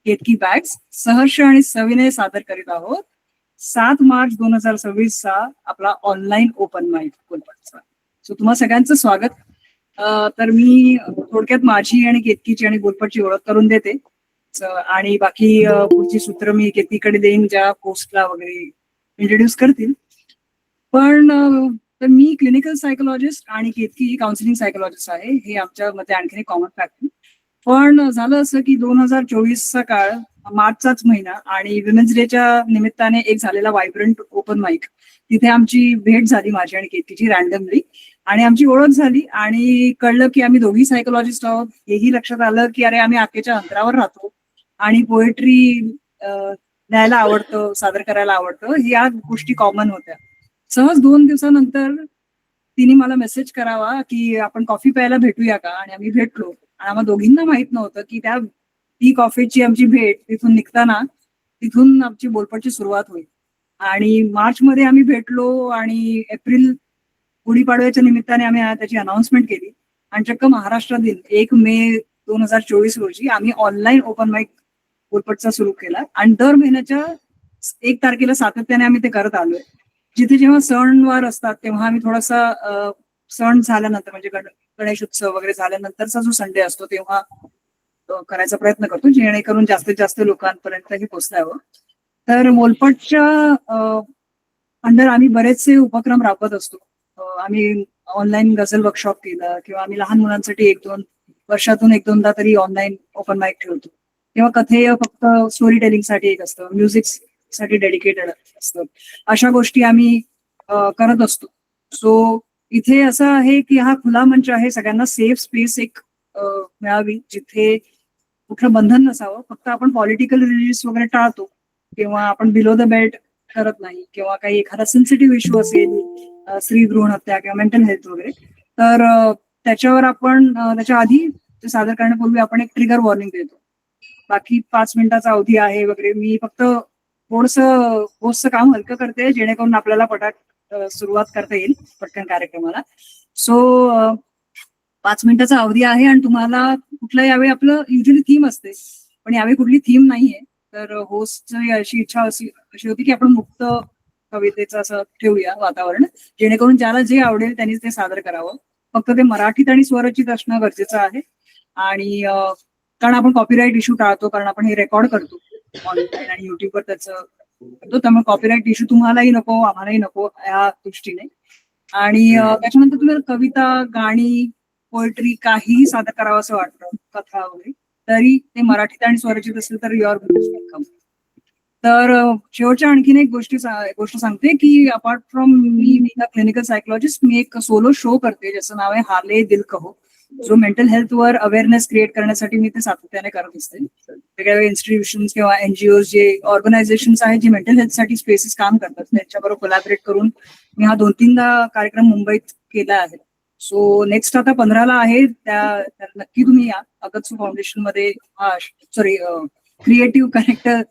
Ketaki bags सहर्ष आणि सविनय सादर करीत आहोत 7 मार्च 2026चा आपला ऑनलाईन ओपन माईक कोलपाटचा. सो तुम्हा सगळ्यांचं स्वागत. तर मी थोडक्यात माझी आणि केतकीची आणि बोलपटची ओळख करून देते. आणि बाकी पुढची सूत्र मी केतकीकडे देईन, ज्या पोस्टला वगैरे इंट्रोड्यूस करतील. पण तर मी क्लिनिकल सायकोलॉजिस्ट आणि केतकी काउन्सिलिंग सायकोलॉजिस्ट आहे. हे आमच्यामध्ये आणखीन एक कॉमन फॅक्ट. पण झालं असं की 2024चा काळ, मार्चचाच महिना आणि विमेन्स डेच्या निमित्ताने एक झालेला व्हायब्रंट ओपन माईक, तिथे आमची भेट झाली माझी आणि केतकीची रॅन्डमली. आणि आमची ओळख झाली आणि कळलं की आम्ही दोघी सायकोलॉजिस्ट आहोत. हेही लक्षात आलं की अरे आम्ही आखेच्या अंतरावर राहतो आणि पोएट्री लिहायला आवडतं, सादर करायला आवडतं, या गोष्टी कॉमन होत्या. सहज 2 दिवसानंतर तिने मला मेसेज करावा की आपण कॉफी प्यायला भेटूया का, आणि आम्ही भेटलो. आणि आम्हाला दोघींना माहित नव्हतं की टी कॉफीची आमची भेट तिथून निघताना तिथून आमची बोलपटची सुरुवात होईल. आणि मार्च मध्ये आम्ही भेटलो आणि एप्रिल गुढीपाडव्याच्या निमित्ताने आम्ही त्याची अनाउन्समेंट केली. आणि चक्क महाराष्ट्र दिन 1 मे 2024 रोजी आम्ही ऑनलाईन ओपन माईक बोलपटचा सुरू केला. आणि दर महिन्याच्या 1 तारखेला सातत्याने आम्ही ते करत आलोय. जिथे जेव्हा सणवार असतात तेव्हा आम्ही थोडासा सण झाल्यानंतर म्हणजे गणेश उत्सव वगैरे झाल्यानंतरचा जो संडे असतो तेव्हा करायचा प्रयत्न करतो, जेणेकरून जास्तीत जास्त लोकांपर्यंत हे पोहोचता यावं. तर मोलपटच्या अंडर आम्ही बरेचसे उपक्रम राबवत असतो. आम्ही ऑनलाईन गझल वर्कशॉप केलं, किंवा आम्ही लहान मुलांसाठी 1-2 वर्षातून 1-2दा तरी ऑनलाईन ओपन माईक ठेवतो. किंवा कथेय फक्त स्टोरी टेलिंग साठी एक असतं, म्युझिक साठी डेडिकेटेड असतं. अशा गोष्टी आम्ही करत असतो. सो इथे असं आहे की हा खुला मंच आहे, सगळ्यांना सेफ स्पेस एक मिळावी, जिथे कुठलं बंधन नसावं. फक्त आपण पॉलिटिकल रिलीजियस वगैरे टाळतो, किंवा आपण बिलो द बेल्ट करत नाही, किंवा काही एखादा सेन्सिटिव्ह इश्यू असेल, स्त्री भ्रूण हत्या किंवा मेंटल हेल्थ वगैरे, तर त्याच्यावर आपण त्याच्या आधी ते सादर करण्यापूर्वी आपण एक ट्रिगर वॉर्निंग देतो. बाकी 5 मिनिटाचा अवधी आहे वगैरे. मी फक्त थोडंसं काम हलकं करते, जेणेकरून आपल्याला सुरुवात करता येईल पटकन कार्यक्रमाला. सो 5 मिनिटाचा अवधी आहे आणि तुम्हाला कुठलं यावेळी आपलं युजली थीम असते, पण यावेळी कुठली थीम नाहीये. तर होस्टची अशी इच्छा अशी होती की आपण मुक्त कवितेचं असं ठेवूया वातावरण, जेणेकरून ज्याला जे आवडेल त्यांनी ते सादर करावं. फक्त ते मराठीत आणि स्वरचित असणं गरजेचं आहे. आणि कारण आपण कॉपीराईट इश्यू टाळतो, कारण आपण हे रेकॉर्ड करतो ऑनलाईन आणि युट्यूबवर त्याचं करतो, त्यामुळे कॉपीराईट इश्यू तुम्हालाही नको, आम्हालाही नको, या दृष्टीने. आणि त्याच्यानंतर तुम्हाला कविता, गाणी, पोएट्री काहीही सादर करावं असं वाटतं, कथा वगैरे, तरी ते मराठीत आणि स्वरचित असेल तर युअर वेलकम. तर शेवटच्या आणखीन एक गोष्ट सांगते की अपार्ट फ्रॉम मी क्लिनिकल सायकोलॉजिस्ट, मी एक सोलो शो करते ज्याचं नाव आहे हाले दिल कहो, जो मेंटल हेल्थवर अवेअरनेस क्रिएट करण्यासाठी मी ते सातत्याने करत असते. वेगवेगळ्या इन्स्टिट्यूशन किंवा एनजीओ, जे ऑर्गनायझेशन्स आहेत जे मेंटल हेल्थसाठी स्पेसेस काम करतात, त्यांच्याबरोबर कोलॅबरेट करून मी हा 2-3दा कार्यक्रम मुंबईत केला आहे. सो नेक्स्ट आता 15ला आहे, त्या नक्की तुम्ही या. अगत्सू फाउंडेशन मध्ये, सॉरी, क्रिएटिव्ह कनेक्टर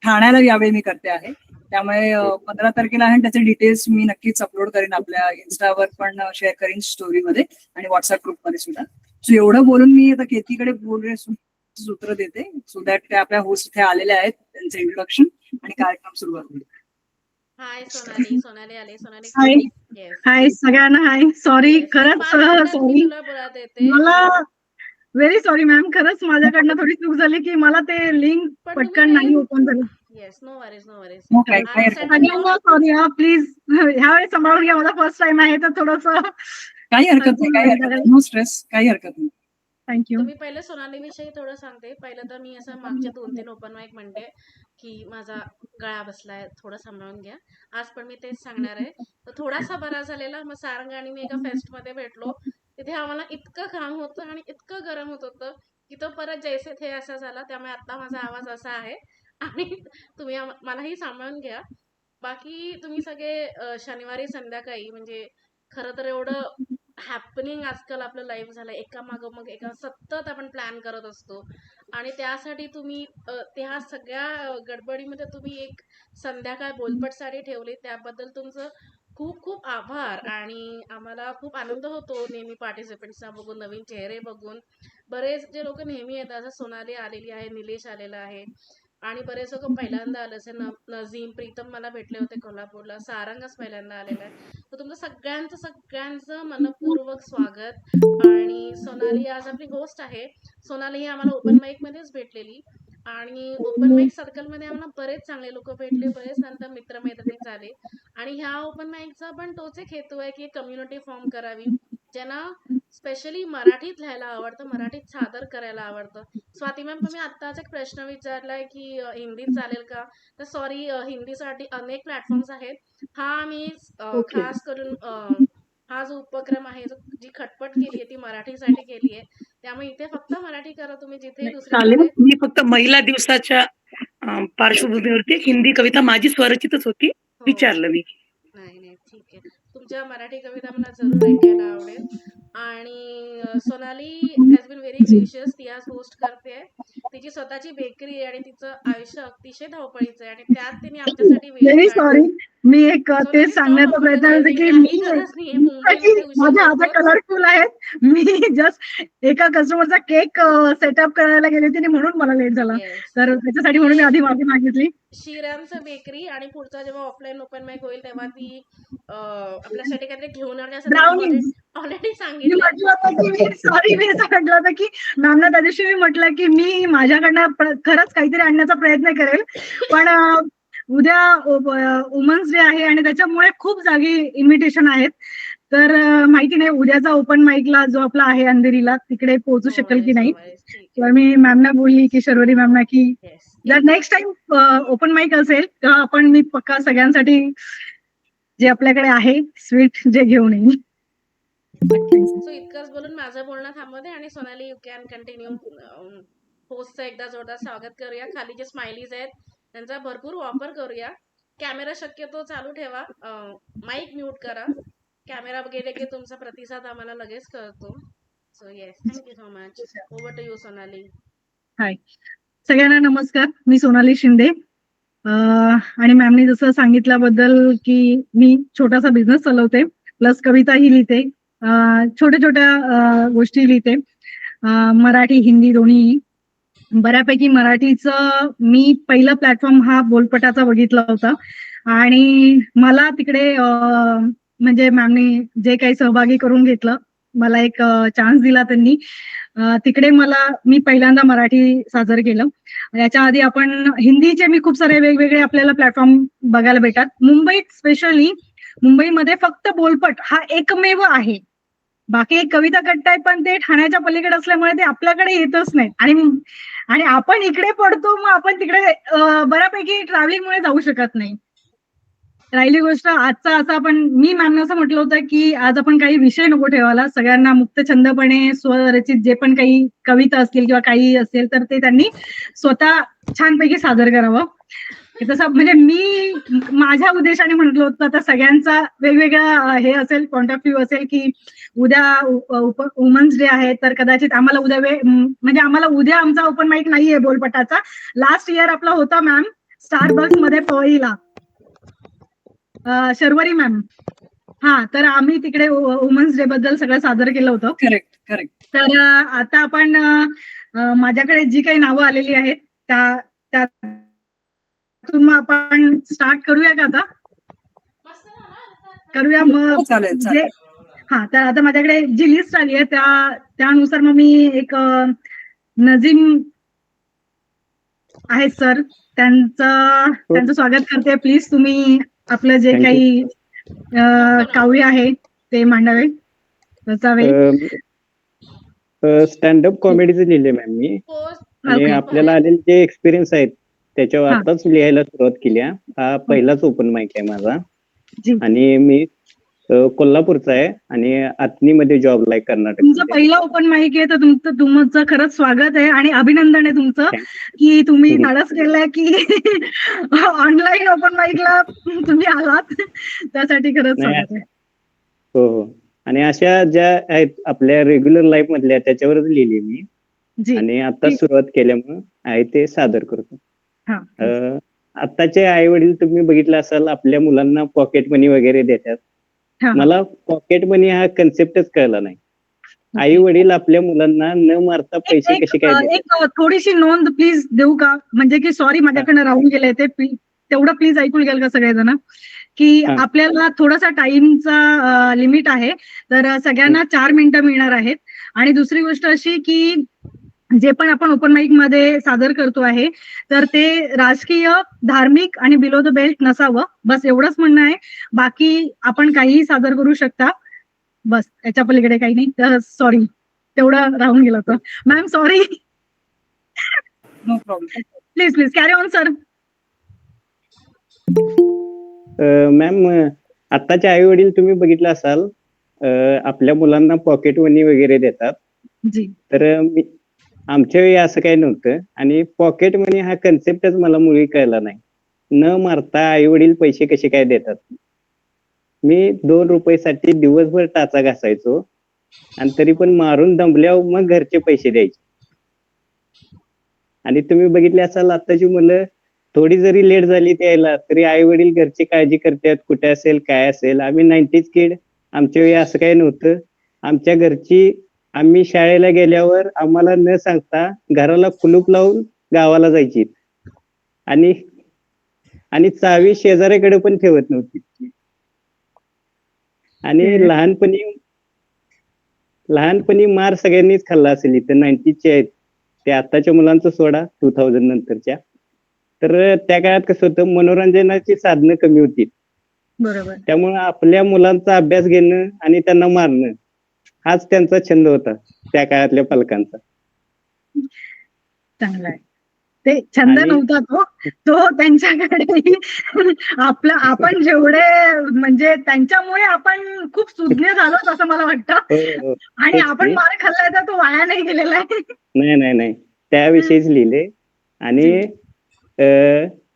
ठाण्याला यावेळी मी करते आहे. त्यामुळे 15 तारखेला आहे आणि त्याचे डिटेल्स मी नक्कीच अपलोड करेन, आपल्या इन्स्टावर पण शेअर करेन स्टोरीमध्ये आणि व्हॉट्सअप ग्रुपमध्ये सुद्धा. सो एवढं बोलून मी आता केतकीकडे सूत्र देते, सो दॅट ते आपल्या होस्ट इथे आलेले आहेत, त्यांचं इंट्रोडक्शन आणि कार्यक्रम सुरुवात होईल. हाय सोनाली. सोनाली आले. सोनाली हाय येस. हाय सगळ्यांना. हाय, सॉरी, खरंच 5 मिनिटात मी सॉरी. तुला बोला देते. मला व्हेरी सॉरी मॅम, खरंच माझ्याकडनं थोडी चूक झाली की मला ते लिंक पण पटकन नाही ओपन झालं. Yes, no worries, no worries. हो, काही आणि हरकत नाही. सगळ्यांना सॉरी हा, प्लीज ह्यावेळेस सांभाळून घ्या, माझा फर्स्ट टाइम आहे तर थोडस काही हरकत नाही, नो स्ट्रेस, काही हरकत नाही. थँक्यू. तुम्ही पहिले सोनाली विषयी थोडं सांगते. पहिलं तर मी असं मागच्या 2-3 ओपन माईक म्हणते की माझा गळा बसलाय, थोडं सांभाळून घ्या. आज पण मी तेच सांगणार आहे. तर थोडासा बरा झालेला. मग सारंग आणि मी एका फेस्ट मध्ये भेटलो. तिथे आम्हाला इतकं काम होतं आणि इतकं गरम होत होतं की तो परत जैसे थे असा झाला. त्यामुळे आता माझा आवाज असा आहे आणि तुम्ही मलाही सांभाळून घ्या. बाकी तुम्ही सगळे शनिवारी संध्याकाळी, म्हणजे खरं तर एवढं हॅपनिंग आजकाल आपलं लाईफ झालं, एका मागोमाग एका सतत आपण प्लॅन करत असतो आणि त्यासाठी तुम्ही त्या सगळ्या गडबडीमध्ये तुम्ही एक संध्याकाळ बोलपटसाठी ठेवली, त्याबद्दल तुमचं खूप खूप आभार. आणि आम्हाला खूप आनंद होतो नेहमी पार्टिसिपेंट्सना बघून, नवीन चेहरे बघून. बरेच जे लोक नेहमी येतात, जसं सोनाली आलेली आहे, निलेश आलेला आहे आणि बरेच लोक पहिल्यांदा आले, असे नजीम, प्रीतम मला भेटले होते कोल्हापूरला, सारंगच पहिल्यांदा आलेला आहे. तर तुमचं सगळ्यांचं सगळ्यांचं मनपूर्वक स्वागत. आणि सोनाली आज आपली होस्ट आहे. सोनाली ही आम्हाला ओपन माईक मध्येच भेटलेली आणि ओपन माईक सर्कलमध्ये आम्हाला बरेच चांगले लोक भेटले, बरेच नंतर मित्रमैत्रिणी झाले. आणि ह्या ओपन माईकचा पण तोच एक हेतू आहे की कम्युनिटी फॉर्म करावी, ज्यांना स्पेशली मराठीत लिहायला आवडतं, मराठीत सादर करायला आवडतं. स्वाती मॅम, तुम्ही आत्ताच एक प्रश्न विचारलाय की हिंदीत चालेल का? तर सॉरी, हिंदीसाठी अनेक प्लॅटफॉर्म्स आहेत. हा आम्ही ओके. खास करून हा जो उपक्रम आहे, जी खटपट केली आहे ती मराठीसाठी केली आहे. त्यामुळे इथे फक्त मराठी करा, तुम्ही जिथे चालेल. दुसरीकडे मी फक्त महिला दिवसाच्या पार्श्वभूमीवरती हिंदी कविता माझी स्वरचितच होती, हो. विचारलं मी. नाही नाही, ठीक आहे. तुमच्या मराठी कविता मला जरूर ऐकायला आवडेल. आणि Sonali has been very gracious. ती आज होस्ट करते. तिची स्वतःची बेकरी आहे आणि तिचं आयुष्य अतिशय धावपळीचं आहे आणि त्यात तिने आमच्यासाठी वेळ व्हेरी काढला. सॉरी. मी एक तेच सोनाली, स्टॉप सांगण्याचा प्रयत्न करते अपोलोजायझिंग. की काही गरज नाहीये. मुंबईमध्ये उशीर माझ्या हात होतोच. कलरफुल आहेत. मी जस्ट एका कस्टमरचा केक सेटअप करायला गेले होते आणि म्हणून मला लेट झाला. येस. तर त्याच्यासाठी म्हणून मी आधी माफी मागितली. शिरांचं बेकरी. आणि पुढचा जेव्हा ऑफलाईन ओपन माईक होईल तेव्हा ती आपल्यासाठी काहीतरी घेऊन येणार असं तिने ब्राउनीज. ऑलरेडी मी सांगितलंय. म्हटलं होतं की मी असं म्हटलं होतं की मॅमना त्या दिवशी मी म्हटलं की मी माझ्याकडनं खरंच काहीतरी आणण्याचा प्रयत्न करेल. पण उद्या वुमन्स डे आहे आणि त्याच्यामुळे खूप जागी इन्व्हिटेशन आहेत. तर माहिती नाही उद्याचा ओपन माईकला जो आपला आहे अंधेरीला तिकडे पोहोचू No शकेल की worries, नाही. no worries. ठीक तर आहे. मी मॅमना बोलली की शर्वरी मॅमना की येस. जर नेक्स्ट टाइम ओपन माईक असेल तेव्हा आपण मी पक्का सगळ्यांसाठी जे आपल्याकडे आहे स्वीट जे घेऊन येईल. सो इतकंच बोलून माझं बोलणं थांबवते आणि सोनाली, यू कॅन कंटिन्यू. होस्टचं एकदा जोरदार स्वागत करूया. खाली जे स्माइलीज आहेत त्यांचा भरपूर वापर करूया. कॅमेरा शक्यतो चालू ठेवा, माईक म्यूट करा. कॅमेरा गेले की तुमचा प्रतिसाद आम्हाला लगेच कळतो. So yes, thank you so much. Over to you Sonali. Hi सगळ्यांना नमस्कार. मी सोनाली शिंदे. आणि मॅमने जसं सांगितल्याबद्दल की मी छोटासा बिझनेस चालवते प्लस कविताही लिहिते, छोट्या छोट्या गोष्टी लिहिते, मराठी हिंदी दोन्ही. बऱ्यापैकी मराठीचं मी पहिला प्लॅटफॉर्म हा बोलपटाचा बघितला होता आणि मला तिकडे म्हणजे मॅमने जे काही सहभागी करून घेतलं, मला एक चान्स दिला त्यांनी. तिकडे मी पहिल्यांदा मराठी सादर केलं. याच्या आधी आपण हिंदीचे मी खूप सारे वेगवेगळे आपल्याला प्लॅटफॉर्म बघायला भेटतात. मुंबईत स्पेशली मुंबईमध्ये फक्त बोलपट हा एकमेव आहे. बाकी एक कविता कट्टा आहे पण ते ठाण्याच्या पलीकडे असल्यामुळे ते आपल्याकडे येतच नाही. आणि आपण इकडे पडतो मग आपण तिकडे बऱ्यापैकी ट्रॅव्हलिंगमुळे जाऊ शकत नाही. राहिली गोष्ट आजचा असा आपण मी मॅमना असं म्हटलं होतं की आज आपण काही विषय नको ठेवायला, सगळ्यांना मुक्तछंदपणे स्वरचित जे पण काही कविता असतील किंवा काही असेल तर ते त्यांनी स्वतः छानपैकी सादर करावं. तसं म्हणजे मी माझ्या उद्देशाने म्हटलं होतं तर सगळ्यांचा वेगवेगळा हे असेल, पॉइंट ऑफ व्ह्यू असेल की उद्या वुमन्स डे आहे तर कदाचित आम्हाला उद्या म्हणजे आम्हाला उद्या आमचा ओपन माईक नाहीये बोलपटाचा. लास्ट इयर आपला होता मॅम स्टारबक्स मध्ये पवईला, शर्वरी मॅम. हा, तर आम्ही तिकडे वुमन्स डे बद्दल सगळं सादर केलं होतं. Correct correct. तर आता आपण माझ्याकडे जी काही नावं आलेली आहेत त्यातून मग आपण स्टार्ट करूया का आता? करूया मग. चालेल जे चालेल. हा, तर आता माझ्याकडे जी लिस्ट आली आहे त्यानुसार मग मी एक नजीम आहेत सर, त्यांचं स्वागत करते. प्लीज तुम्ही आपलं जे काही काव्य आहे ते मांडावे. त्याचा वेळ स्टँडअप कॉमेडीचे लिहिले मॅम मी. आणि ओके. आपल्याला आलेले जे एक्सपिरियन्स आहेत त्याच्यावर हा. आताच लिहायला सुरुवात केली आहे. हा पहिलाच ओपन माईक आहे माझा. जी. आणि मी कोल्हापूरचा आहे आणि आतनीमध्ये जॉबला आहे कर्नाटक. तुमचं पहिला ओपन माईक आहे तर तुमचं खरंच स्वागत आहे आणि अभिनंदन आहे तुमचं की तुम्ही धाडस केलंय की ऑनलाईन ओपन माईकला तुम्ही आलात, त्यासाठी खरंच स्वागत आहे. हो हो. आणि अशा ज्या आहेत आपल्या रेग्युलर लाईफ मधल्या त्याच्यावरच लिहिली मी. जी. आणि आता सुरुवात केल्यामुळे आहे ते सादर करतो. हा. आताचे आई वडील तुम्ही बघितलं असाल आपल्या मुलांना पॉकेट मनी वगैरे देतात. हा, हा. मला पॉकेट मनी हा कन्सेप्टच कळला नाही. आई ओके. वडील आपल्या मुलांना न मारता एक पैसे एक कसे काय देतात? एक थोडीशी नोंद प्लीज देऊ का, म्हणजे की सॉरी माझ्याकडनं राहून गेलंय ते, तेवढं प्लीज ऐकून घ्याल का सगळेजण, की हा. आपल्याला थोडासा टाइमचा लिमिट आहे, तर सगळ्यांना 4 मिनिटं मिळणार आहेत. आणि दुसरी गोष्ट अशी की जे पण आपण ओपन माईक मध्ये सादर करतो आहे तर ते राजकीय, धार्मिक आणि बिलो द बेल्ट नसावं, बस एवढंच म्हणणं आहे. बाकी आपण काहीही सादर करू शकता, बस याच्या पलीकडे काही नाही. तर सॉरी, तेवढं राहून गेलं होतं. Ma'am sorry, no problem. Please please carry on sir. Ma'am, आताचे आई वडील तुम्ही बघितलं असाल आपल्या मुलांना पॉकेट मनी वगैरे देतात. जी. तर आमच्या वेळी असं काही नव्हतं आणि पॉकेट मनी हा कन्सेप्टच मला मुळी कळला नाही. न मारता आई वडील पैसे कसे काय देतात? मी 2 रुपयासाठी दिवसभर टाचा घासायचो आणि तरी पण मारून दमल्यावर मग घरचे पैसे द्यायचे. आणि तुम्ही बघितले असाल आताची मुलं थोडी जरी लेट झाली द्यायला तरी आई वडील घरची काळजी करतात, कुठे असेल काय असेल. आम्ही 90s किड, आमच्या वेळी असं काही नव्हतं. आमच्या घरची आम्ही शाळेला गेल्यावर आम्हाला न सांगता घराला कुलूप लावून गावाला जायची आणि आणि चावी शेजाऱ्याकडे पण ठेवत नव्हती. आणि लहानपणी मार सगळ्यांनीच खाल्ला असेल. इथं 90sचे आहेत ते, आताच्या मुलांचं सोडा 2000 नंतरच्या. तर त्या काळात कसं होतं, मनोरंजनाची साधनं कमी होती. बरोबर. त्यामुळे आपल्या मुलांचा अभ्यास घेणं आणि त्यांना मारणं हाच त्यांचा छंद होता त्या काळातल्या पालकांचा. चांगला आहे. ते छंद आणि नव्हता तो त्यांच्याकडे आपण जेवढे म्हणजे त्यांच्यामुळे आपण खूप सुज्ञ झालो असं मला वाटतं. हो, आणि तेच आपण की. मार खाल्लाय तर तो वाया नाही गेलेला आहे. नाही त्याविषयीच लिहिले. आणि जी.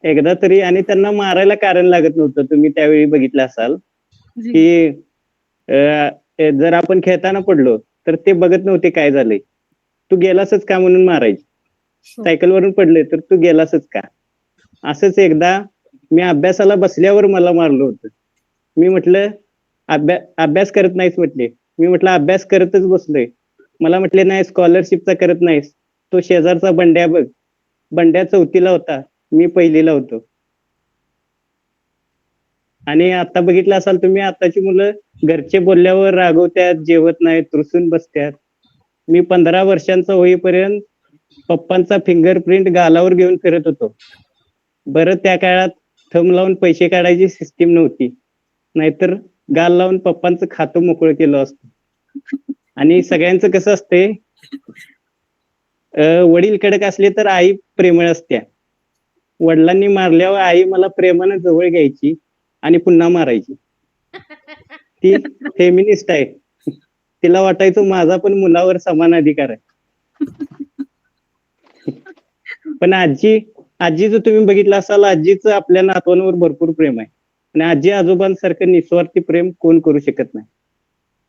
एकदा तरी, आणि त्यांना मारायला कारण लागत नव्हतं. तुम्ही त्यावेळी बघितलं असाल जी. की जर आपण खेळताना पडलो तर ते बघत नव्हते काय झालंय, तू गेलासच का म्हणून मारायचे. हो. सायकलवरून पडले तर तू गेलासच का. असंच एकदा मी अभ्यासाला बसल्यावर मला मारलं होतं. मी म्हटलं अभ्यास करत नाहीस म्हटले. मी म्हटलं अभ्यास करतच बसलोय. मला म्हटले नाही, स्कॉलरशिपचा करत नाहीस. तो शेजारचा बंड्या बघ, बंड्या 4थीला होता, मी 1लीला होतो. आणि आता बघितलं असाल तुम्ही, आताची मुलं घरचे बोलल्यावर रागवत्यात, जेवत नाहीत, रुसून बसत्यात. मी 15 वर्षांचा होईपर्यंत पप्पांचा फिंगरप्रिंट गालावर घेऊन फिरत होतो. बरं त्या काळात थंब लावून पैसे काढायची सिस्टीम नव्हती, नाहीतर गाल लावून पप्पांचं खातं मोकळं केलं असतं. आणि सगळ्यांचं कसं असते, वडील कडक असले तर आई प्रेमळ असत्या. वडिलांनी मारल्यावर आई मला प्रेमानं जवळ घ्यायची आणि पुन्हा मारायची. ती फेमिनिस्ट आहे. तिला वाटायचं माझा पण मुलावर समान अधिकार आहे. पण आजीचं तुम्ही बघितलं असाल, आजीचं आपल्या नातवांवर भरपूर प्रेम आहे. आणि आजी आजोबांसारखं निस्वार्थी प्रेम कोण करू शकत नाही.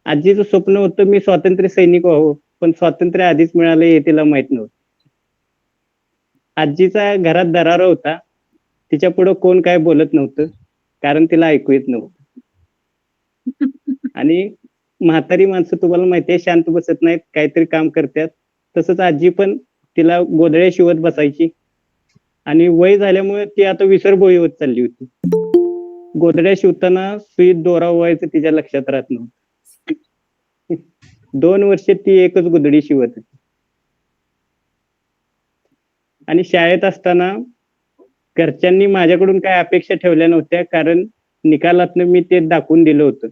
आजीचं स्वप्न होतं मी स्वातंत्र्य सैनिक व्हावं, पण स्वातंत्र्य आधीच मिळालं हे तिला माहित नव्हतं. आजीचा घरात दरारा होता, तिच्या पुढं कोण काय बोलत नव्हतं, कारण तिला ऐकू येत नव्हतं. आणि म्हातारी माणसं तुम्हाला माहितीये शांत बसत नाहीत, काहीतरी काम करतात. तसंच आजी पण तिला गोधड्या शिवत बसायची. आणि वय झाल्यामुळे ती आता विसरभोळी होत चालली होती. गोधड्या शिवताना सुईत दोरा व्हायचं तिच्या लक्षात राहत नव्हतं. 2 वर्ष ती एकच गोधडी शिवत होती. आणि शाळेत असताना घरच्यांनी माझ्याकडून काय अपेक्षा ठेवल्या नव्हत्या, कारण निकालातनं मी ते दाखवून दिलं होतं.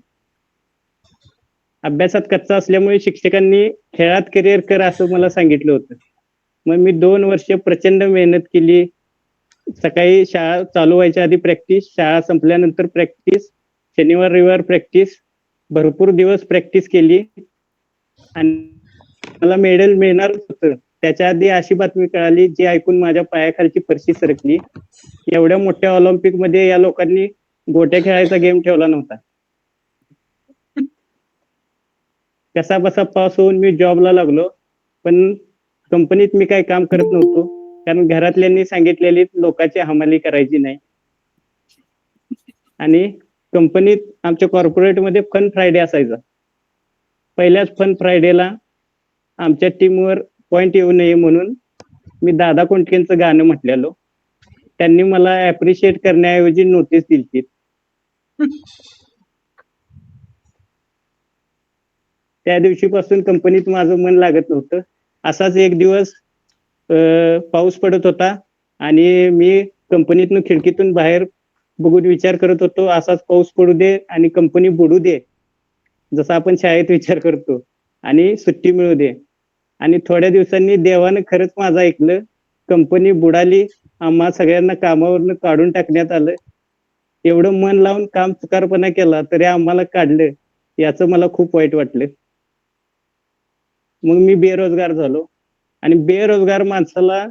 अभ्यासात कच्चा असल्यामुळे शिक्षकांनी खेळात करिअर कर असं मला सांगितलं होतं. मग मी 2 वर्ष प्रचंड मेहनत केली. सकाळी शाळा चालू व्हायच्या आधी प्रॅक्टिस, शाळा संपल्यानंतर प्रॅक्टिस, शनिवार रविवार प्रॅक्टिस, भरपूर दिवस प्रॅक्टिस केली आणि मला मेडल मिळणार होतं. त्याच्या आधी अशी बातमी कळाली जी ऐकून माझ्या पायाखालची फरशी सरकली. एवढ्या मोठ्या ऑलिम्पिक मध्ये या लोकांनी गोट्या खेळायचा गेम ठेवला नव्हता. कसा बसा पास होऊन मी जॉबला लागलो, पण कंपनीत मी काही काम करत नव्हतो, कारण घरातल्यांनी सांगितलेली लोकांची हमाली करायची नाही. आणि कंपनीत आमच्या कॉर्पोरेटमध्ये फन फ्रायडे असायचा. पहिल्याच फन फ्रायडेला आमच्या टीमवर पॉइंट येऊ नये म्हणून मी दादा कोंडकेंचं गाणं म्हटलेलो. त्यांनी मला अप्रिशिएट करण्याऐवजी नोटीस दिली. त्या दिवशीपासून कंपनीत माझं मन लागत नव्हतं. असाच एक दिवस पाऊस पडत होता आणि मी कंपनीतून खिडकीतून बाहेर बघून विचार करत होतो, असाच पाऊस पडू दे आणि कंपनी बुडू दे, जसं आपण शाळेत विचार करतो, आणि सुट्टी मिळू दे. आणि थोड्या दिवसांनी देवानं खरंच माझं ऐकलं. कंपनी बुडाली. आम्हा सगळ्यांना कामावरनं काढून टाकण्यात आलं. एवढं मन लावून काम चुकारपणा केला तरी आम्हाला काढलं, याचं मला खूप वाईट वाटलं. मग मी बेरोजगार झालो. आणि बेरोजगार माणसाला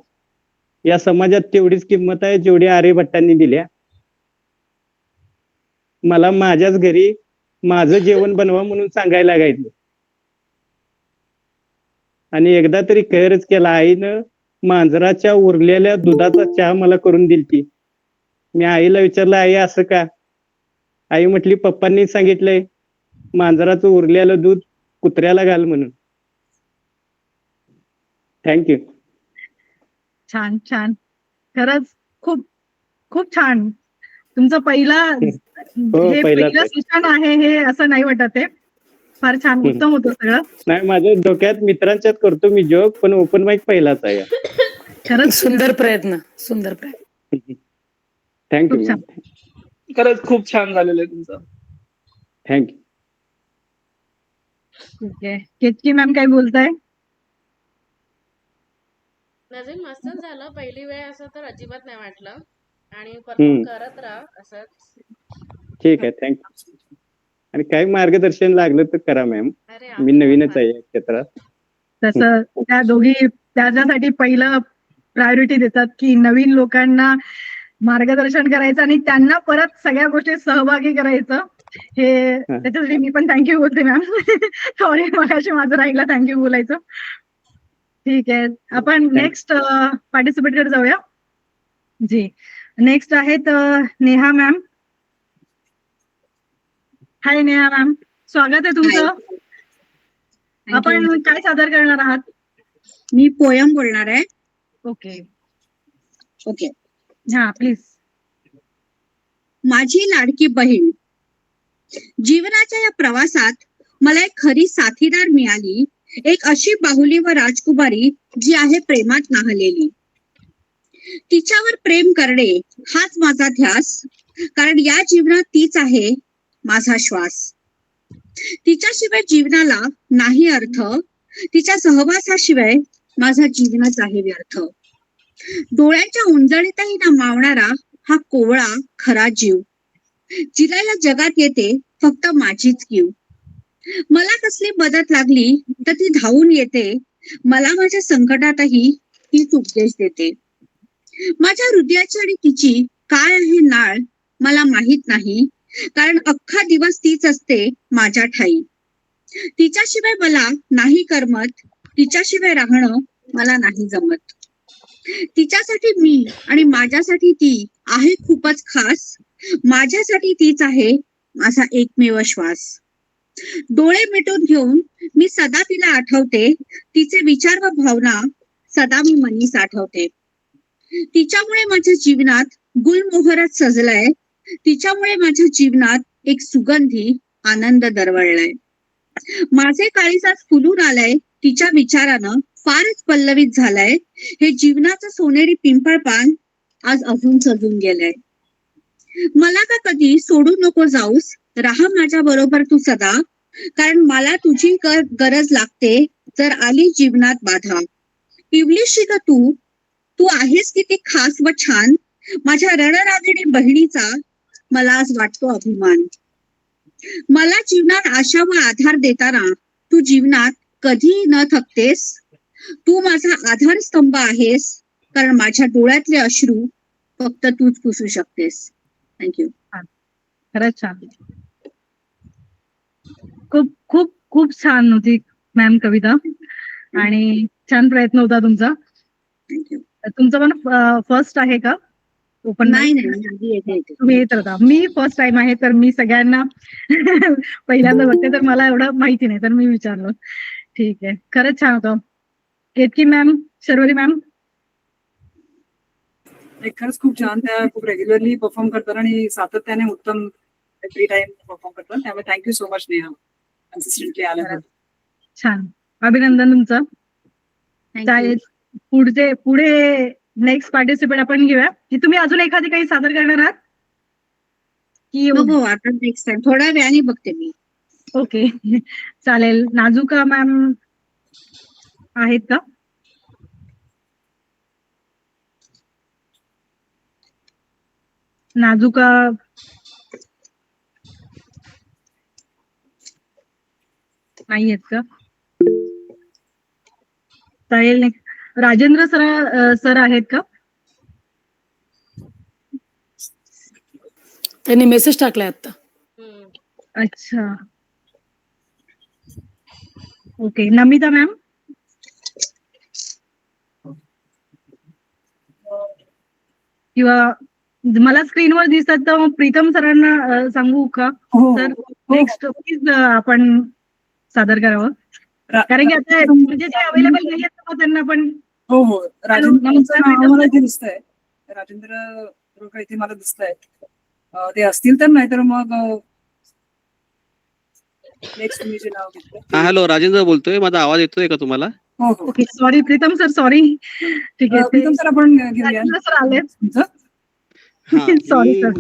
या समाजात तेवढीच किंमत आहे जेवढी आर्यभट्टांनी दिल्या. मला माझ्याच घरी माझं जेवण बनवा म्हणून सांगायला लागायचं. आणि एकदा तरी कहरच केला. आईनं मांजराच्या उरलेल्या दुधाचा चहा मला करून दिलती. मी आईला विचारलं, आई असं का? आई म्हटली, पप्पांनी सांगितलंय मांजराचं उरलेलं दूध कुत्र्याला घाल म्हणून. थँक्यू. छान छान, खरंच खूप खूप छान. तुमचं हे पहिलाच पहिलं आहे. सेशन आहे हे असं नाही वाटत आहे. फार छान, उत्तम होतं सगळं. नाही, माझ्या डोक्यात मित्रांच्यात करतो मी जोक, पण ओपन माईक पहिलाच आहे. खरंच सुंदर प्रयत्न, सुंदर प्रयत्न. थँक्यू खूप मॅम. छान. खरंच खूप छान झालेलं आहे तुमचं. थँक्यू. ठीक आहे, केतकी मॅम काय बोलताय? नजीम मस्तच झालं. पहिली वेळ असं तर अजिबात नाही वाटलं. आणि परफॉर्म करत राहा असंच. ठीक आहे, थँक्यू. आणि काही मार्गदर्शन लागलं तर करा मॅम. अरे मी नवीनच आहे या क्षेत्रात. तसं त्या दोघी त्याच्यासाठी पहिलं प्रायोरिटी देतात की नवीन लोकांना मार्गदर्शन करायचं आणि त्यांना परत सगळ्या गोष्टी सहभागी करायचं. हे त्याच्यासाठी मी पण थँक्यू बोलते मॅम. सॉरी, मगाशी माझं राहिलं थँक्यू बोलायचं. ठीक आहे, आपण नेक्स्ट पार्टिसिपेटकडे जाऊया. जी, नेक्स्ट आहेत नेहा मॅम. हाय नेहा मॅम, स्वागत आहे तुमचं. आपण काय सादर करणार आहात? मी पोयम बोलणार आहे. Okay okay. हा, प्लीज. माझी लाडकी बहीण. जीवनाच्या या प्रवासात मला एक खरी साथीदार मिळाली. एक अशी बाहुली व राजकुमारी जी आहे प्रेमात न्हालेली. तिच्यावर प्रेम करणे हाच माझा ध्यास, कारण या जीवनात तीच आहे माझा श्वास. तिच्याशिवाय जीवनाला नाही अर्थ, तिच्या सहवासाशिवाय माझा जीवनच आहे व्यर्थ. डोळ्यांच्या उंजळीतही न मावणारा हा कोवळा खरा जीव, जिरायला जगात येते फक्त माझीच कीव. मला कसली मदत लागली तर ती धावून येते, मला माझ्या संकटातही तीच उपदेश देते. माझ्या हृदयाची आणि तिची काय आहे नाळ मला माहित नाही, कारण अख्खा दिवस तीच असते माझ्या ठाई. तिच्याशिवाय मला नाही करमत, तिच्याशिवाय राहणं मला नाही जमत. तिच्यासाठी मी आणि माझ्यासाठी ती आहे खूपच खास. माझ्यासाठी तीच आहे माझा एकमेव श्वास. डोळे मिटून घेऊन मी सदा तिला आठवते, तिचे विचार व भावना सदा मी मनी साठवते. तिच्यामुळे माझ्या जीवनात गुलमोहरच सजलाय, तिच्यामुळे माझ्या जीवनात एक सुगंधी आनंद दरवळलाय. माझे काळीज फुलून आलाय, तिच्या विचारानं फारच पल्लवित झालाय. हे जीवनाचं सोनेरी पिंपळ पान आज अजून सजून गेलंय. मला का कधी सोडू नको जाऊस, राहा माझ्या बरोबर तू सदा, कारण मला तुझी गरज लागते जर आली जीवनात बाधा. पिवलीशी का तू आहेस किती खास व छान, माझ्या रणरागिणी बहिणीचा मला आज वाटतो अभिमान. मला जीवनात आशा व आधार देताना तू जीवनात कधीही न थकतेस. तू माझा आधारस्तंभ आहेस, कारण माझ्या डोळ्यातले अश्रू फक्त तूच पुसू शकतेस. थँक्यू. खरंच छान, खूप खूप खूप छान होती मॅम कविता, आणि छान प्रयत्न होता तुमचा. थँक्यू. तुमचं पण फर्स्ट आहे का ओपन नाही नाही आधी येते. तुम्ही येत होता. मी फर्स्ट टाइम आहे तर मी सगळ्यांना पहिल्यांदा बघते तर मला एवढं माहिती नाही तर मी विचारलं. ठीक आहे, खरंच छान होतं. Ketaki ma'am, Sharvari ma'am. खरंच खूप छान. त्या खूप रेग्युलरली परफॉर्म करतात आणि सातत्याने उत्तम एव्हरी टाइम परफॉर्म करतात. त्यामुळे thank you so much Neha, consistently आल्याबद्दल. छान, अभिनंदन तुमचं. चालेल, पुढे नेक्स्ट पार्टिसिपेट आपण घेऊया. की तुम्ही अजून एखादी काही सादर करणार आहात की हो आता नेक्स्ट टाइम थोड्या वेळाने बघते मी. ओके चालेल. नाजुका मॅम आहेत का? नाजुका नाही आहेत का? चालेल. राजेंद्र सर आहेत का? त्यांनी मेसेज टाकलाय आता. अच्छा, ओके. नमिता मॅम. किंवा मला स्क्रीनवर दिसतात तर मग प्रीतम सरांना सांगू का? हो सर हो नेक्स्ट प्लीज आपण सादर करावं. कारण की आता म्हणजे ते अवेलेबल नाही आहेत मग त्यांना पण. हो हो राजेंद्र नमस्कार, नाव मला इथे दिसतंय. राजेंद्र रोकडे इथे मला दिसत आहेत. ते असतील तर, नाही तर मग नेक्स्ट तुम्ही जे नाव घेतलं. हॅलो, राजेंद्र बोलतोय. माझा आवाज येतोय का तुम्हाला? हो हो okay, sorry Pritam sir, sorry. ठीक आहे, प्रीतम सर आपण घेऊया राजेंद्र सर आले. तुमचं. Sorry sir.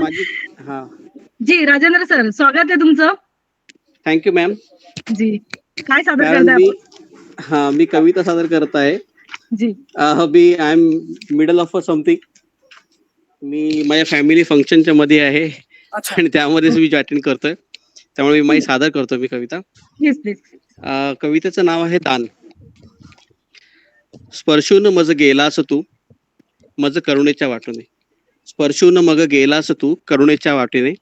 जी राजेंद्र सर, स्वागत आहे तुमचं. Thank you ma'am. जी, काय सादर मॅम करताय आपण? मी कविता सादर करत आहे. जी. I am middle of something. मी माझ्या फॅमिली फंक्शनच्या मध्ये आहे अच्छा, आणि त्यामध्येच मी अटेंड करतोय. त्यामुळे मी सादर करतो मी कविता. Please please. कवितेचं नाव आहे दान. स्पर्शून मज गेलास तू मज करुणेच्या वाटेने. स्पर्शून मग गेलास तू करुणेच्या वाटेने,